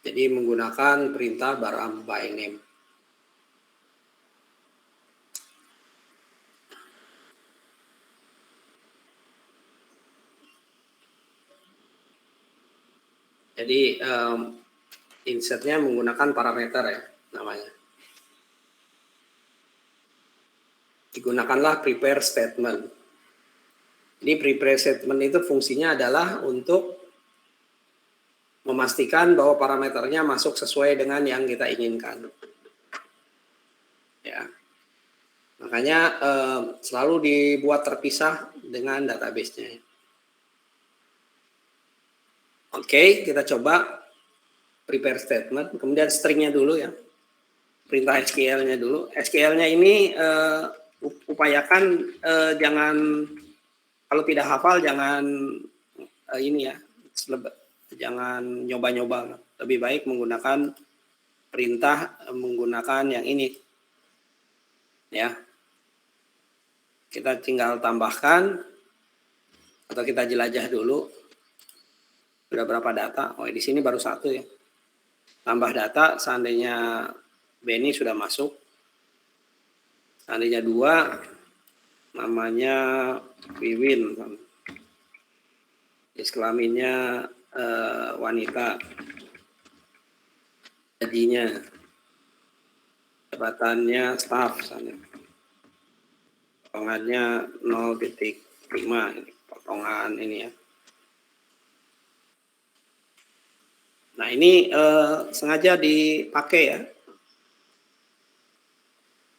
[SPEAKER 1] Jadi menggunakan perintah param by name. Jadi insertnya menggunakan parameter ya namanya. Digunakanlah prepare statement. Jadi prepare statement itu fungsinya adalah untuk memastikan bahwa parameternya masuk sesuai dengan yang kita inginkan. Ya. Makanya selalu dibuat terpisah dengan database-nya. Oke, kita coba prepare statement, kemudian string-nya dulu ya. Perintah SQL-nya dulu. SQL-nya ini upayakan jangan, kalau tidak hafal jangan ini ya, jangan nyoba-nyoba. Lebih baik menggunakan perintah menggunakan yang ini. Ya. Kita tinggal tambahkan atau kita jelajah dulu. Sudah berapa data? Oh, di sini baru 1 ya. Tambah data, seandainya Benny sudah masuk. Seandainya 2, namanya Wiwin. Jenis kelaminnya wanita. Gajinya. Jabatannya staff. Potongannya 0,5. Ini potongan ini ya. Nah ini sengaja dipakai ya,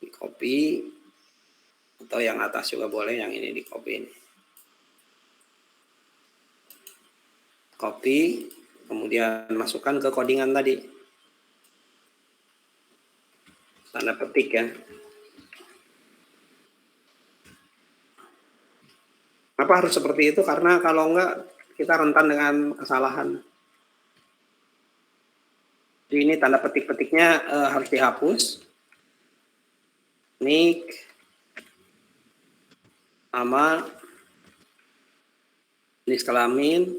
[SPEAKER 1] di copy atau yang atas juga boleh, yang ini di copy. Copy, kemudian masukkan ke codingan tadi, tanda petik ya. Kenapa harus seperti itu? Karena kalau enggak kita rentan dengan kesalahan. Jadi ini tanda petik-petiknya harus dihapus. Nick, nama, jenis kelamin,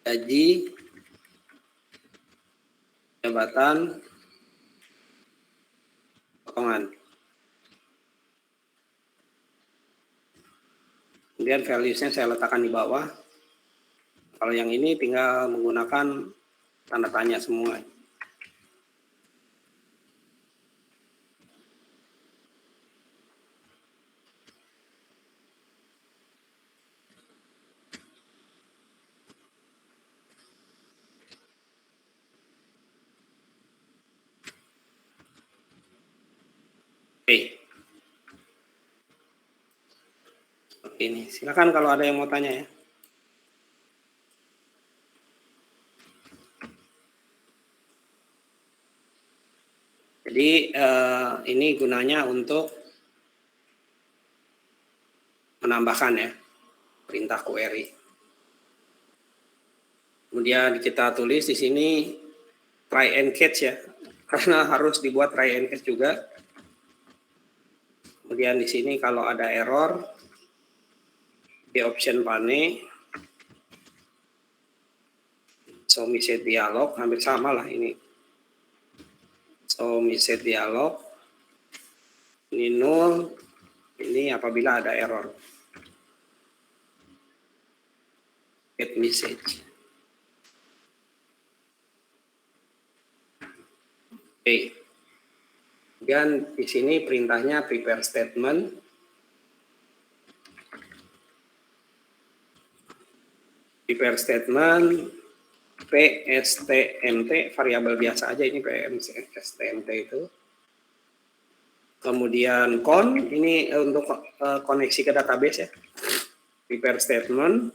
[SPEAKER 1] gaji, jabatan, potongan. Kemudian values-nya saya letakkan di bawah. Kalau yang ini tinggal menggunakan tanda tanya semua. Oke. Seperti ini. Silakan kalau ada yang mau tanya ya. Jadi ini gunanya untuk menambahkan ya perintah query. Kemudian kita tulis di sini try and catch ya, karena harus dibuat try and catch juga. Kemudian di sini kalau ada error di option pane, show message dialog, hampir sama lah ini. Show message dialog, ini null, ini apabila ada error. Get message. Oke. Kemudian di sini perintahnya prepare statement. Prepare statement PSTMT, variabel biasa aja ini PSTMT itu. Kemudian con, ini untuk koneksi ke database ya. Prepare statement.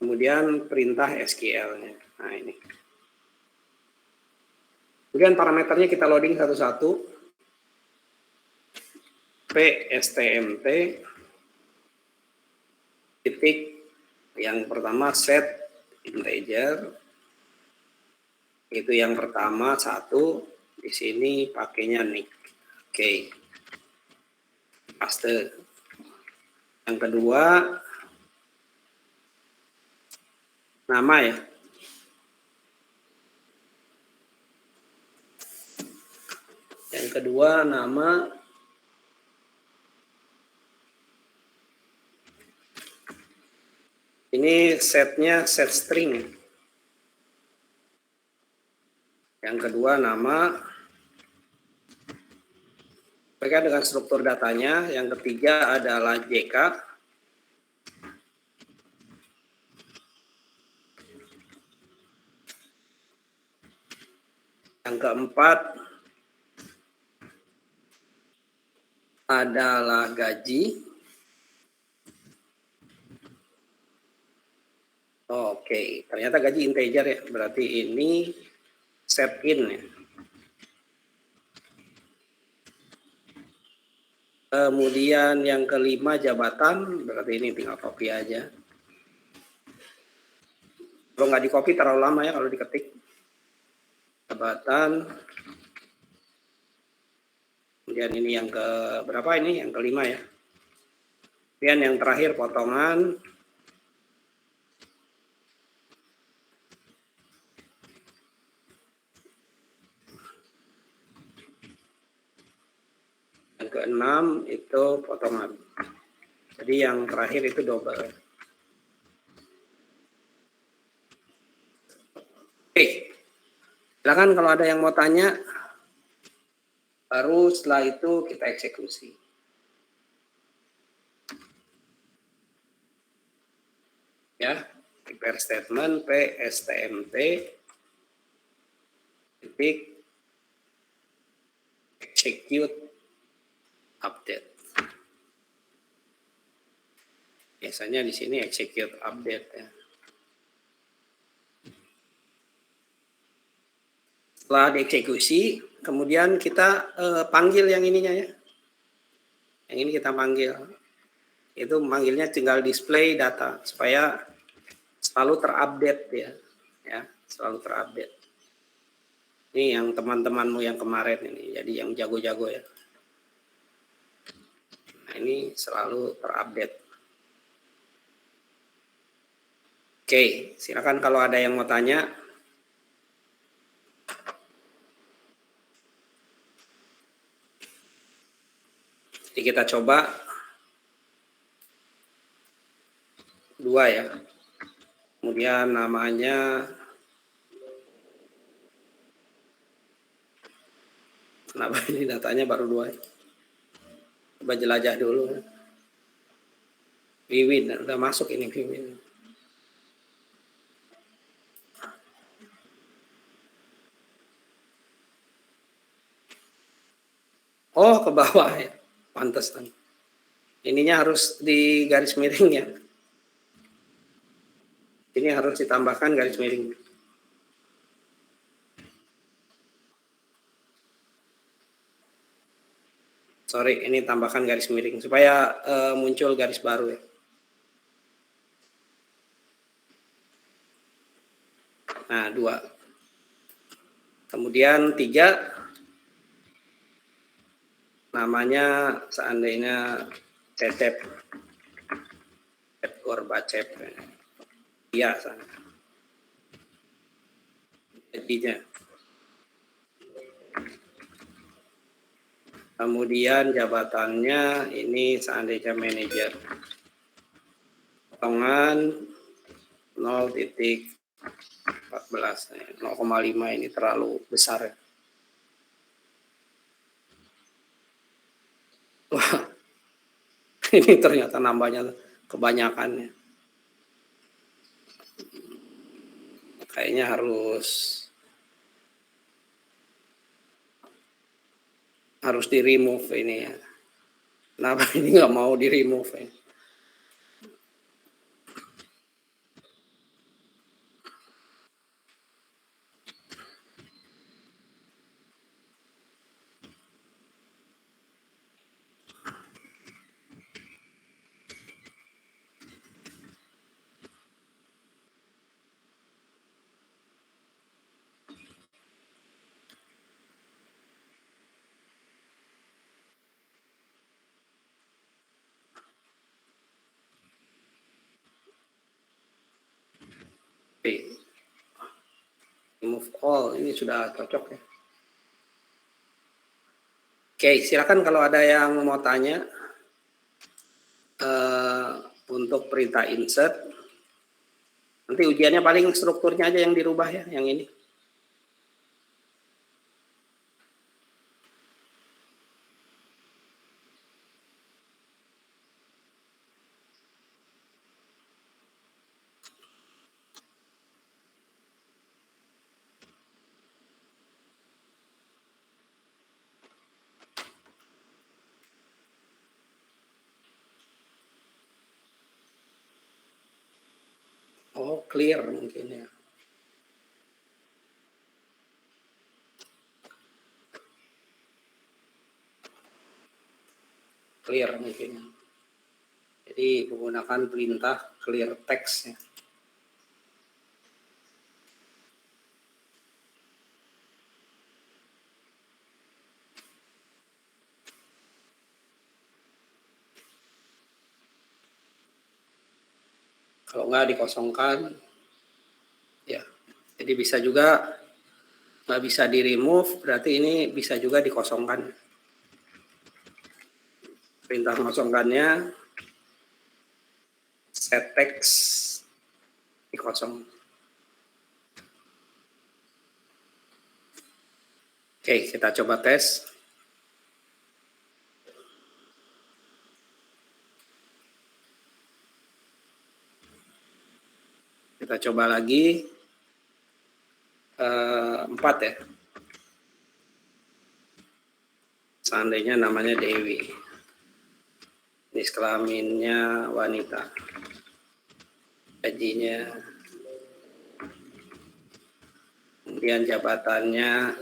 [SPEAKER 1] Kemudian perintah SQL-nya. Nah ini. Kemudian parameternya kita loading satu-satu. PSTMT. titik yang pertama set integer, itu yang pertama 1, di sini pakainya nick. Oke. Paste. Yang kedua nama ya. Yang kedua nama, ini setnya set string. Yang kedua nama, mereka dengan struktur datanya. Yang ketiga adalah JK. Yang keempat adalah gaji. Oke, ternyata gaji integer ya, berarti ini set in ya. Kemudian yang kelima jabatan, berarti ini tinggal copy aja. Kalau nggak di copy terlalu lama ya kalau diketik. Jabatan. Kemudian ini yang ke berapa ini? Yang kelima ya. Kemudian yang terakhir potongan. Yang keenam itu potongan. Jadi yang terakhir itu double. Oke. Silakan kalau ada yang mau tanya. Baru setelah itu kita eksekusi. Ya, prepare statement PSTMT titik execute update. Biasanya di sini execute update ya. Setelah dieksekusi, kemudian kita panggil yang ininya ya. Yang ini kita panggil. Itu manggilnya tinggal display data supaya selalu terupdate ya. Ya, selalu terupdate. Ini yang teman-temanmu yang kemarin ini, jadi yang jago-jago ya. Nah, ini selalu terupdate. Oke, silakan kalau ada yang mau tanya. Jadi kita coba 2 ya. Kemudian namanya, kenapa ini datanya baru 2 ya? Coba jelajah dulu. Wiwin, udah masuk ini Wiwin. Oh, ke bawah ya. Pantes kan. Ininya harus di garis miring ya. Ini harus ditambahkan garis miring. Sorry, ini tambahkan garis miring supaya muncul garis baru ya. Nah, 2. Kemudian 3. Namanya seandainya Cecep. Gorbacep. Iya, sana. Jadinya. Kemudian jabatannya ini seandainya manajer. Potongan 0,14. 0,5 ini terlalu besar ya. Wah, ini ternyata nambahnya kebanyakan ya. Kayaknya harus di remove ini ya. Kenapa ini nggak mau di remove ya? remove all. Ini sudah cocok ya. Oke, silakan kalau ada yang mau tanya untuk perintah insert. Nanti ujiannya paling strukturnya aja yang dirubah ya, yang ini. Oh, clear mungkin ya. Clear mungkin. Jadi menggunakan perintah clear text ya. Kalau nggak dikosongkan, ya. Jadi bisa juga nggak bisa di remove, berarti ini bisa juga dikosongkan. Perintah mengosongkannya set text dikosong. Oke, kita coba tes. Kita coba lagi 4 ya. Seandainya namanya Dewi. Jenis kelaminnya wanita. Gajinya. Kemudian jabatannya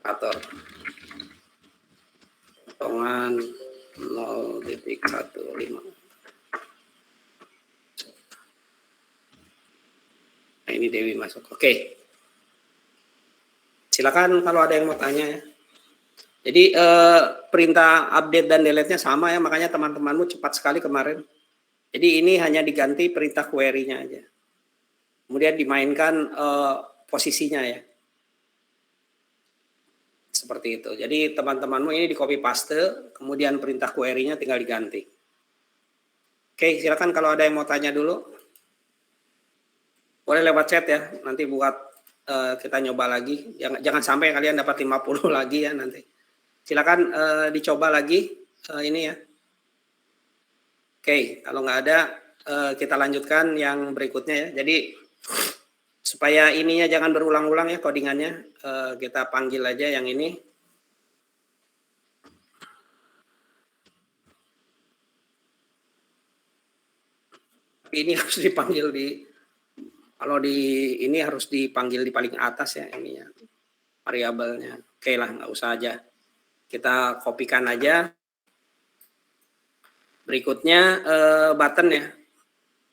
[SPEAKER 1] kantor. Potongan 0,15. Nah, ini Dewi masuk. Oke. Silakan kalau ada yang mau tanya ya. Jadi perintah update dan delete-nya sama ya, makanya teman-temanmu cepat sekali kemarin. Jadi ini hanya diganti perintah query-nya aja. Kemudian dimainkan posisinya ya. Seperti itu. Jadi teman-temanmu ini di copy paste, kemudian perintah query-nya tinggal diganti. Oke, silakan kalau ada yang mau tanya dulu. Boleh lewat chat ya, nanti buat kita nyoba lagi. Jangan sampai kalian dapat 50 lagi ya nanti. Silakan dicoba lagi ini ya. Oke, kalau nggak ada kita lanjutkan yang berikutnya ya. Jadi supaya ininya jangan berulang-ulang ya codingannya, kita panggil aja yang ini. Tapi ini harus dipanggil kalau ini harus dipanggil di paling atas ya ininya, variabelnya. Oke lah, nggak usah aja. Kita kopikan aja. Berikutnya button ya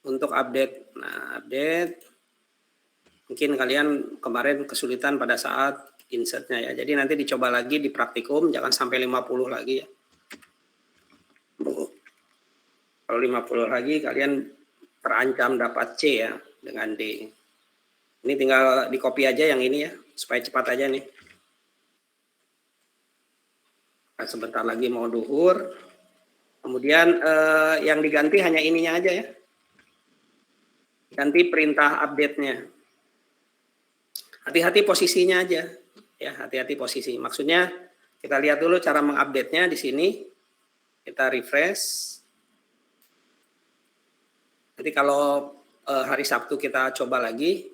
[SPEAKER 1] untuk update. Nah, update. Mungkin kalian kemarin kesulitan pada saat insertnya ya. Jadi nanti dicoba lagi di praktikum, jangan sampai 50 lagi ya. Kalau 50 lagi kalian terancam dapat C ya dengan D. Ini tinggal di copy aja yang ini ya, supaya cepat aja nih. Nah, sebentar lagi mau duhur. Kemudian yang diganti hanya ininya aja ya. Ganti perintah update-nya. Hati-hati posisinya aja. Ya, hati-hati posisi. Maksudnya kita lihat dulu cara mengupdate-nya di sini. Kita refresh. Nanti kalau hari Sabtu kita coba lagi.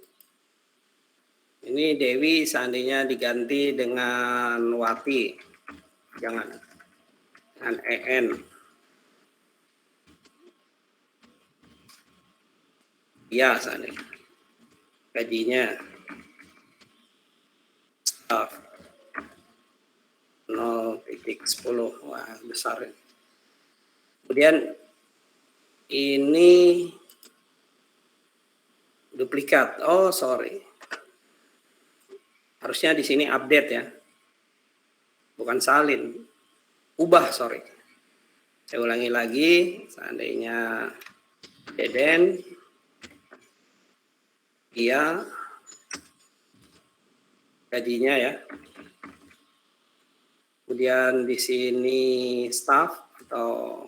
[SPEAKER 1] Ini Dewi seandainya diganti dengan Wati. Jangan. Dengan EN. Ya, seandainya. Gajinya. Staff. 0,10. Wah, besar ya. Kemudian ini duplikat. Oh, sorry. Harusnya di sini update ya. Bukan salin. Ubah, sorry. Saya ulangi lagi. Seandainya Deden. Iya. gajinya ya. Kemudian di sini staff atau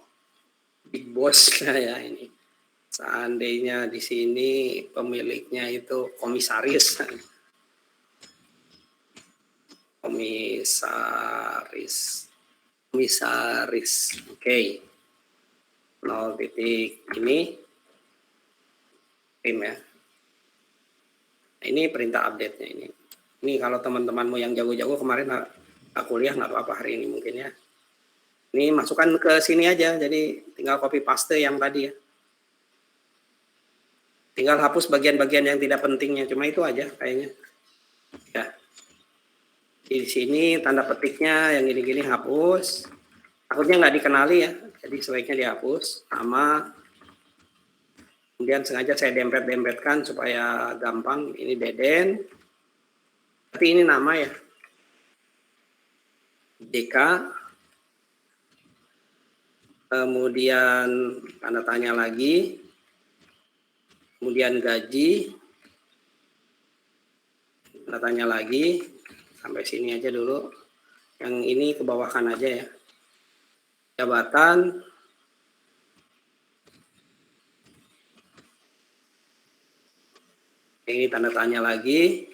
[SPEAKER 1] big boss ya ini. Seandainya di sini pemiliknya itu komisaris. Komisaris. Oke. 0 titik ini tim ya. Ini perintah update-nya ini. Ini kalau teman-temanmu yang jago-jago kemarin kuliah nggak apa-apa hari ini mungkin ya. Ini masukkan ke sini aja, jadi tinggal copy paste yang tadi ya. Tinggal hapus bagian-bagian yang tidak pentingnya, cuma itu aja kayaknya. Ya. Di sini tanda petiknya yang gini-gini hapus. Takutnya nggak dikenali ya, jadi sebaiknya dihapus. Nama. Kemudian sengaja saya dempet-dempetkan supaya gampang. Ini Deden. Tapi ini nama ya. DK. Kemudian tanda tanya lagi. Kemudian gaji. Tanda tanya lagi. Sampai sini aja dulu. Yang ini ke bawahkan aja ya. Jabatan. Ini tanda tanya lagi.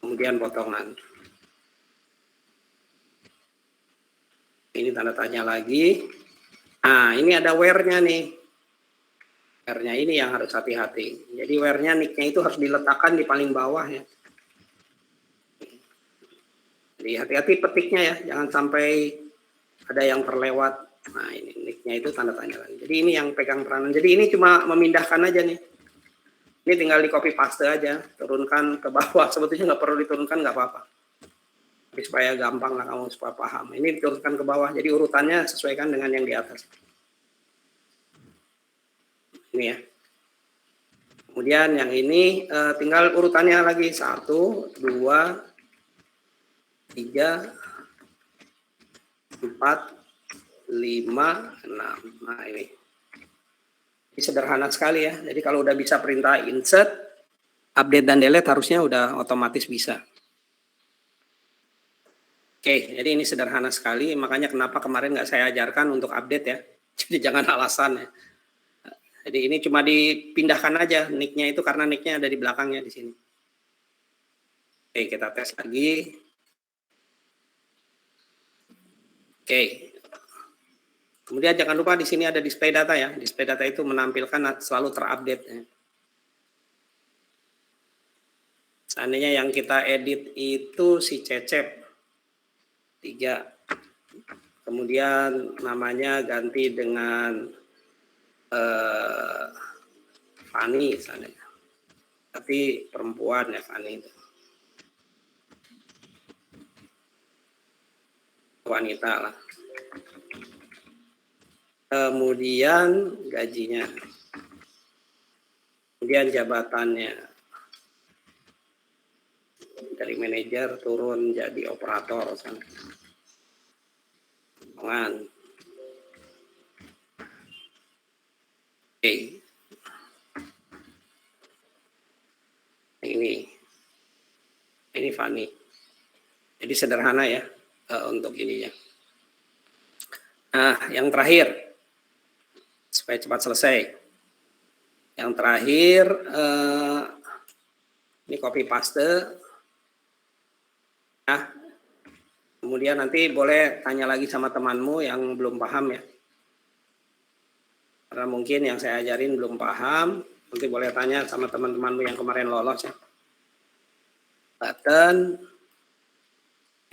[SPEAKER 1] Kemudian potongan. Ini tanda tanya lagi. Nah, ini ada where-nya nih. Where-nya ini yang harus hati-hati. Jadi where-nya nick-nya itu harus diletakkan di paling bawah ya. Jadi hati-hati petiknya ya, jangan sampai ada yang terlewat. Nah, ini nick-nya itu tanda tanya lagi. Jadi ini yang pegang peranan. Jadi ini cuma memindahkan aja nih. Ini tinggal di copy paste aja, turunkan ke bawah. Sebetulnya nggak perlu diturunkan, nggak apa-apa. Tapi supaya gampang lah kamu supaya paham. Ini diturunkan ke bawah, jadi urutannya sesuaikan dengan yang di atas. Ini ya. Kemudian yang ini tinggal urutannya lagi 1, 2, 3, 4, 5, 6. Nah ini sederhana sekali ya. Jadi kalau udah bisa perintah insert, update dan delete harusnya udah otomatis bisa. Oke, jadi ini sederhana sekali. Makanya kenapa kemarin nggak saya ajarkan untuk update ya. Jadi jangan alasan ya. Jadi ini cuma dipindahkan aja nick-nya itu karena nick-nya ada di belakangnya di sini. Oke, kita tes lagi. Oke. Kemudian jangan lupa di sini ada display data ya. Display data itu menampilkan selalu terupdate ya. Seandainya yang kita edit itu si Cecep 3. Kemudian namanya ganti dengan Fani misalnya. Tapi perempuan ya Fani itu. Wanita lah. Kemudian gajinya. Kemudian jabatannya. Dari manajer turun jadi operator. Potongan. Oke. Ini Fani. Jadi sederhana ya untuk ininya. Nah, yang terakhir supaya cepat selesai. Yang terakhir ini copy paste. Nah, kemudian nanti boleh tanya lagi sama temanmu yang belum paham ya. Karena mungkin yang saya ajarin belum paham, nanti boleh tanya sama teman-temanmu yang kemarin lolos ya. Button.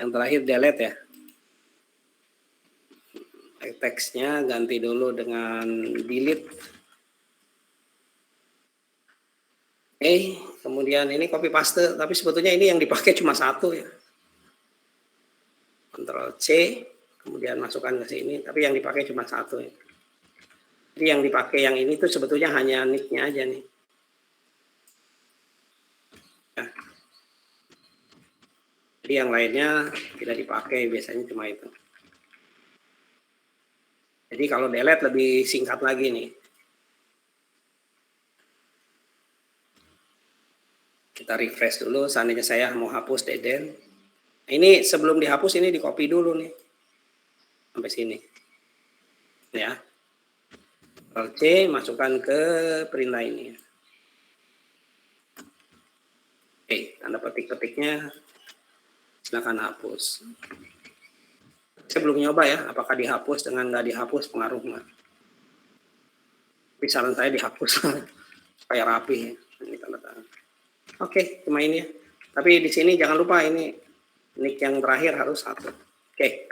[SPEAKER 1] Yang terakhir delete ya. Teksnya ganti dulu dengan delete. Kemudian ini copy paste, tapi sebetulnya ini yang dipakai cuma satu ya. Ctrl C, kemudian masukkan ke sini, tapi yang dipakai cuma satu ya. Jadi yang dipakai yang ini tuh sebetulnya hanya nick-nya aja nih. Ya. Jadi yang lainnya tidak dipakai, biasanya cuma itu. Jadi kalau delete lebih singkat lagi nih. Kita refresh dulu, seandainya saya mau hapus Deden. Ini sebelum dihapus ini di copy dulu nih. Sampai sini. Ya. Ctrl C, masukkan ke perintah ini. Oke, tanda petik-petiknya silakan hapus. Saya belum nyoba ya, apakah dihapus dengan nggak dihapus pengaruh nggak. Tapi saran saya dihapus supaya rapi ya. Ini tanda tangan. Oke, cuma ini ya. Tapi di sini jangan lupa ini nick yang terakhir harus 1. Oke.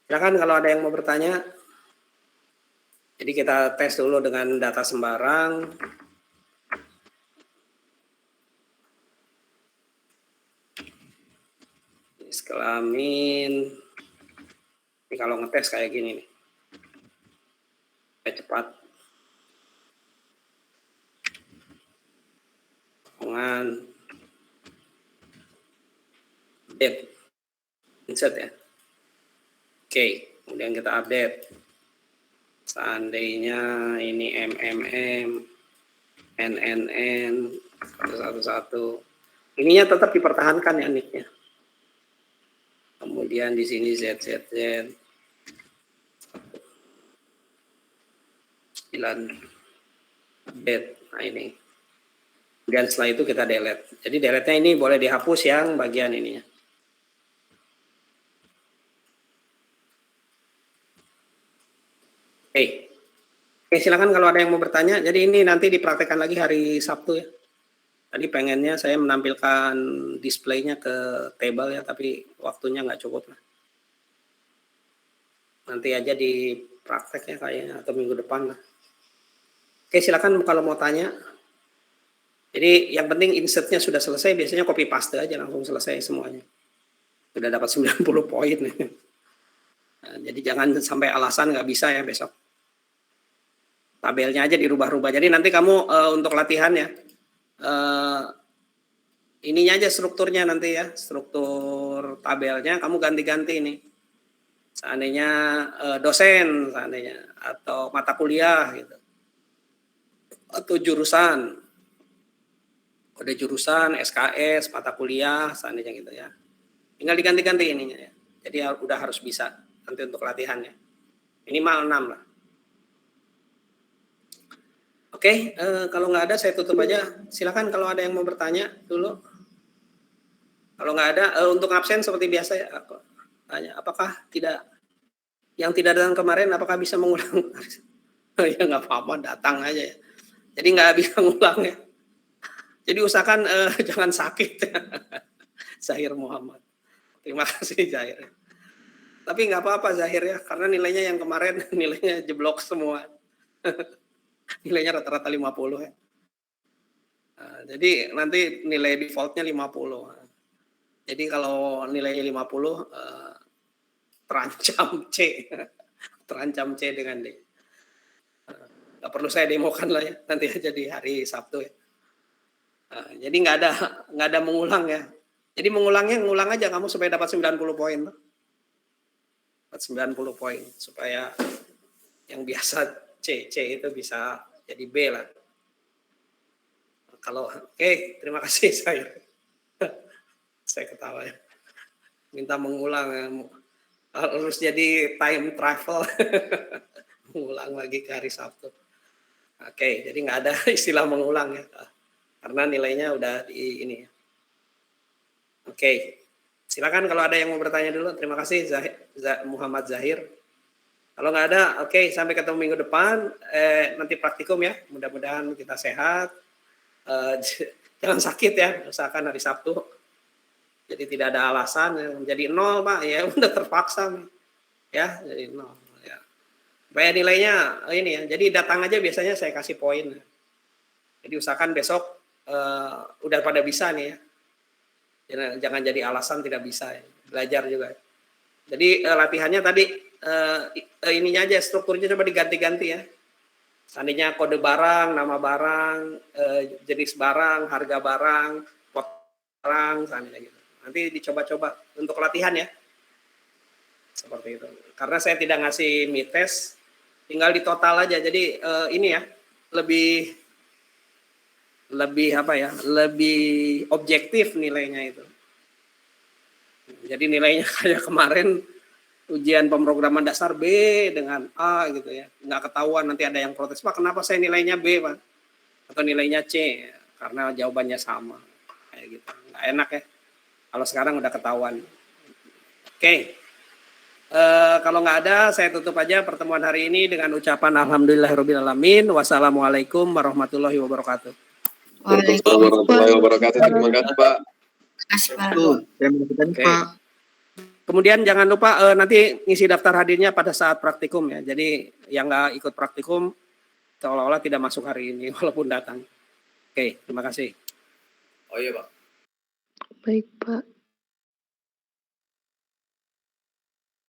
[SPEAKER 1] Silakan kalau ada yang mau bertanya. Jadi kita tes dulu dengan data sembarang. Kelamin. Ini kalau ngetes kayak gini nih. Kayak cepat. Hubungan. Update. Insert ya. Oke, kemudian kita update. Seandainya ini MMM, NNN, 111. Ininya tetap dipertahankan ya nicknya. Kemudian di sini ZZZ 9 update. Nah ini. Kemudian setelah itu kita delete. Jadi delete-nya ini boleh dihapus yang bagian ininya. Oke, silakan kalau ada yang mau bertanya. Jadi ini nanti dipraktekkan lagi hari Sabtu ya. Tadi pengennya saya menampilkan displaynya ke table ya, tapi waktunya nggak cukup lah. Nanti aja di praktek ya kayaknya, atau minggu depan lah. Oke, silakan kalau mau tanya. Jadi yang penting insertnya sudah selesai, biasanya copy paste aja langsung selesai semuanya. Sudah dapat 90 poin. Nah, jadi jangan sampai alasan nggak bisa ya besok. Tabelnya aja dirubah-rubah. Jadi nanti kamu untuk latihan ya, ininya aja strukturnya nanti ya, struktur tabelnya kamu ganti-ganti nih. Seandainya dosen, seandainya atau mata kuliah gitu, atau jurusan, kode jurusan, SKS, mata kuliah, seandainya gitu ya. Tinggal diganti-ganti ininya ya. Jadi udah harus bisa nanti untuk latihan ya. Minimal 6 lah. Oke, kalau nggak ada saya tutup aja. Silakan kalau ada yang mau bertanya dulu. Kalau nggak ada, untuk absen seperti biasa ya. Aku tanya, apakah yang tidak datang kemarin, apakah bisa mengulang? Ya nggak apa-apa, datang aja ya. Jadi nggak bisa ngulang ya. Jadi usahakan jangan sakit. Zahir Muhammad. Terima kasih Zahir. Tapi nggak apa-apa Zahir ya, karena nilainya yang kemarin nilainya jeblok semua. Nilainya rata-rata 50 ya. Nah, jadi nanti nilai defaultnya 50. Jadi kalau nilainya 50 terancam C. Terancam C dengan D. Nggak perlu saya demokan lah ya, nanti aja di hari Sabtu ya. Nah, jadi nggak ada mengulang ya. Jadi mengulang aja kamu supaya dapat 90 poin. Dapat 90 poin supaya yang biasa C itu bisa jadi B lah. Kalau terima kasih saya. Saya ketawa ya. Minta mengulang ya. Harus jadi time travel. Mengulang lagi ke hari Sabtu. Oke, jadi nggak ada istilah mengulang ya. Karena nilainya udah di ini. Oke. Silakan kalau ada yang mau bertanya dulu. Terima kasih Muhammad Zahir. Kalau nggak ada, oke, sampai ketemu minggu depan. Nanti praktikum ya. Mudah-mudahan kita sehat. Jangan sakit ya, usahakan hari Sabtu. Jadi tidak ada alasan. Jadi 0 Pak, ya udah terpaksa. Ya, jadi 0. Ya. Supaya nilainya ini ya. Jadi datang aja biasanya saya kasih poin. Jadi usahakan besok udah pada bisa nih ya. Jangan jadi alasan tidak bisa ya. Belajar juga. Jadi latihannya tadi ininya aja, strukturnya coba diganti-ganti ya. Seandainya kode barang, nama barang, jenis barang, harga barang, pot barang, seandainya gitu. Nanti dicoba-coba untuk latihan ya. Seperti itu. Karena saya tidak ngasih mid test, tinggal di total aja. Jadi ini ya, lebih apa ya, lebih objektif nilainya itu. Jadi nilainya kayak kemarin ujian pemrograman dasar B dengan A gitu ya, nggak ketahuan, nanti ada yang protes, Pak kenapa saya nilainya B Pak, atau nilainya C, karena jawabannya sama, kayak gitu, nggak enak ya, kalau sekarang udah ketahuan. Oke, kalau nggak ada, saya tutup aja pertemuan hari ini dengan ucapan alhamdulillahirobbilalamin, wassalamualaikum warahmatullahi wabarakatuh.
[SPEAKER 2] Waalaikumsalam warahmatullahi wabarakatuh. Terima kasih Pak.
[SPEAKER 3] Terima kasih Pak.
[SPEAKER 1] Kemudian jangan lupa nanti ngisi daftar hadirnya pada saat praktikum ya. Jadi yang nggak ikut praktikum seolah-olah tidak masuk hari ini walaupun datang. Oke, terima kasih.
[SPEAKER 2] Oh iya Pak.
[SPEAKER 4] Baik Pak.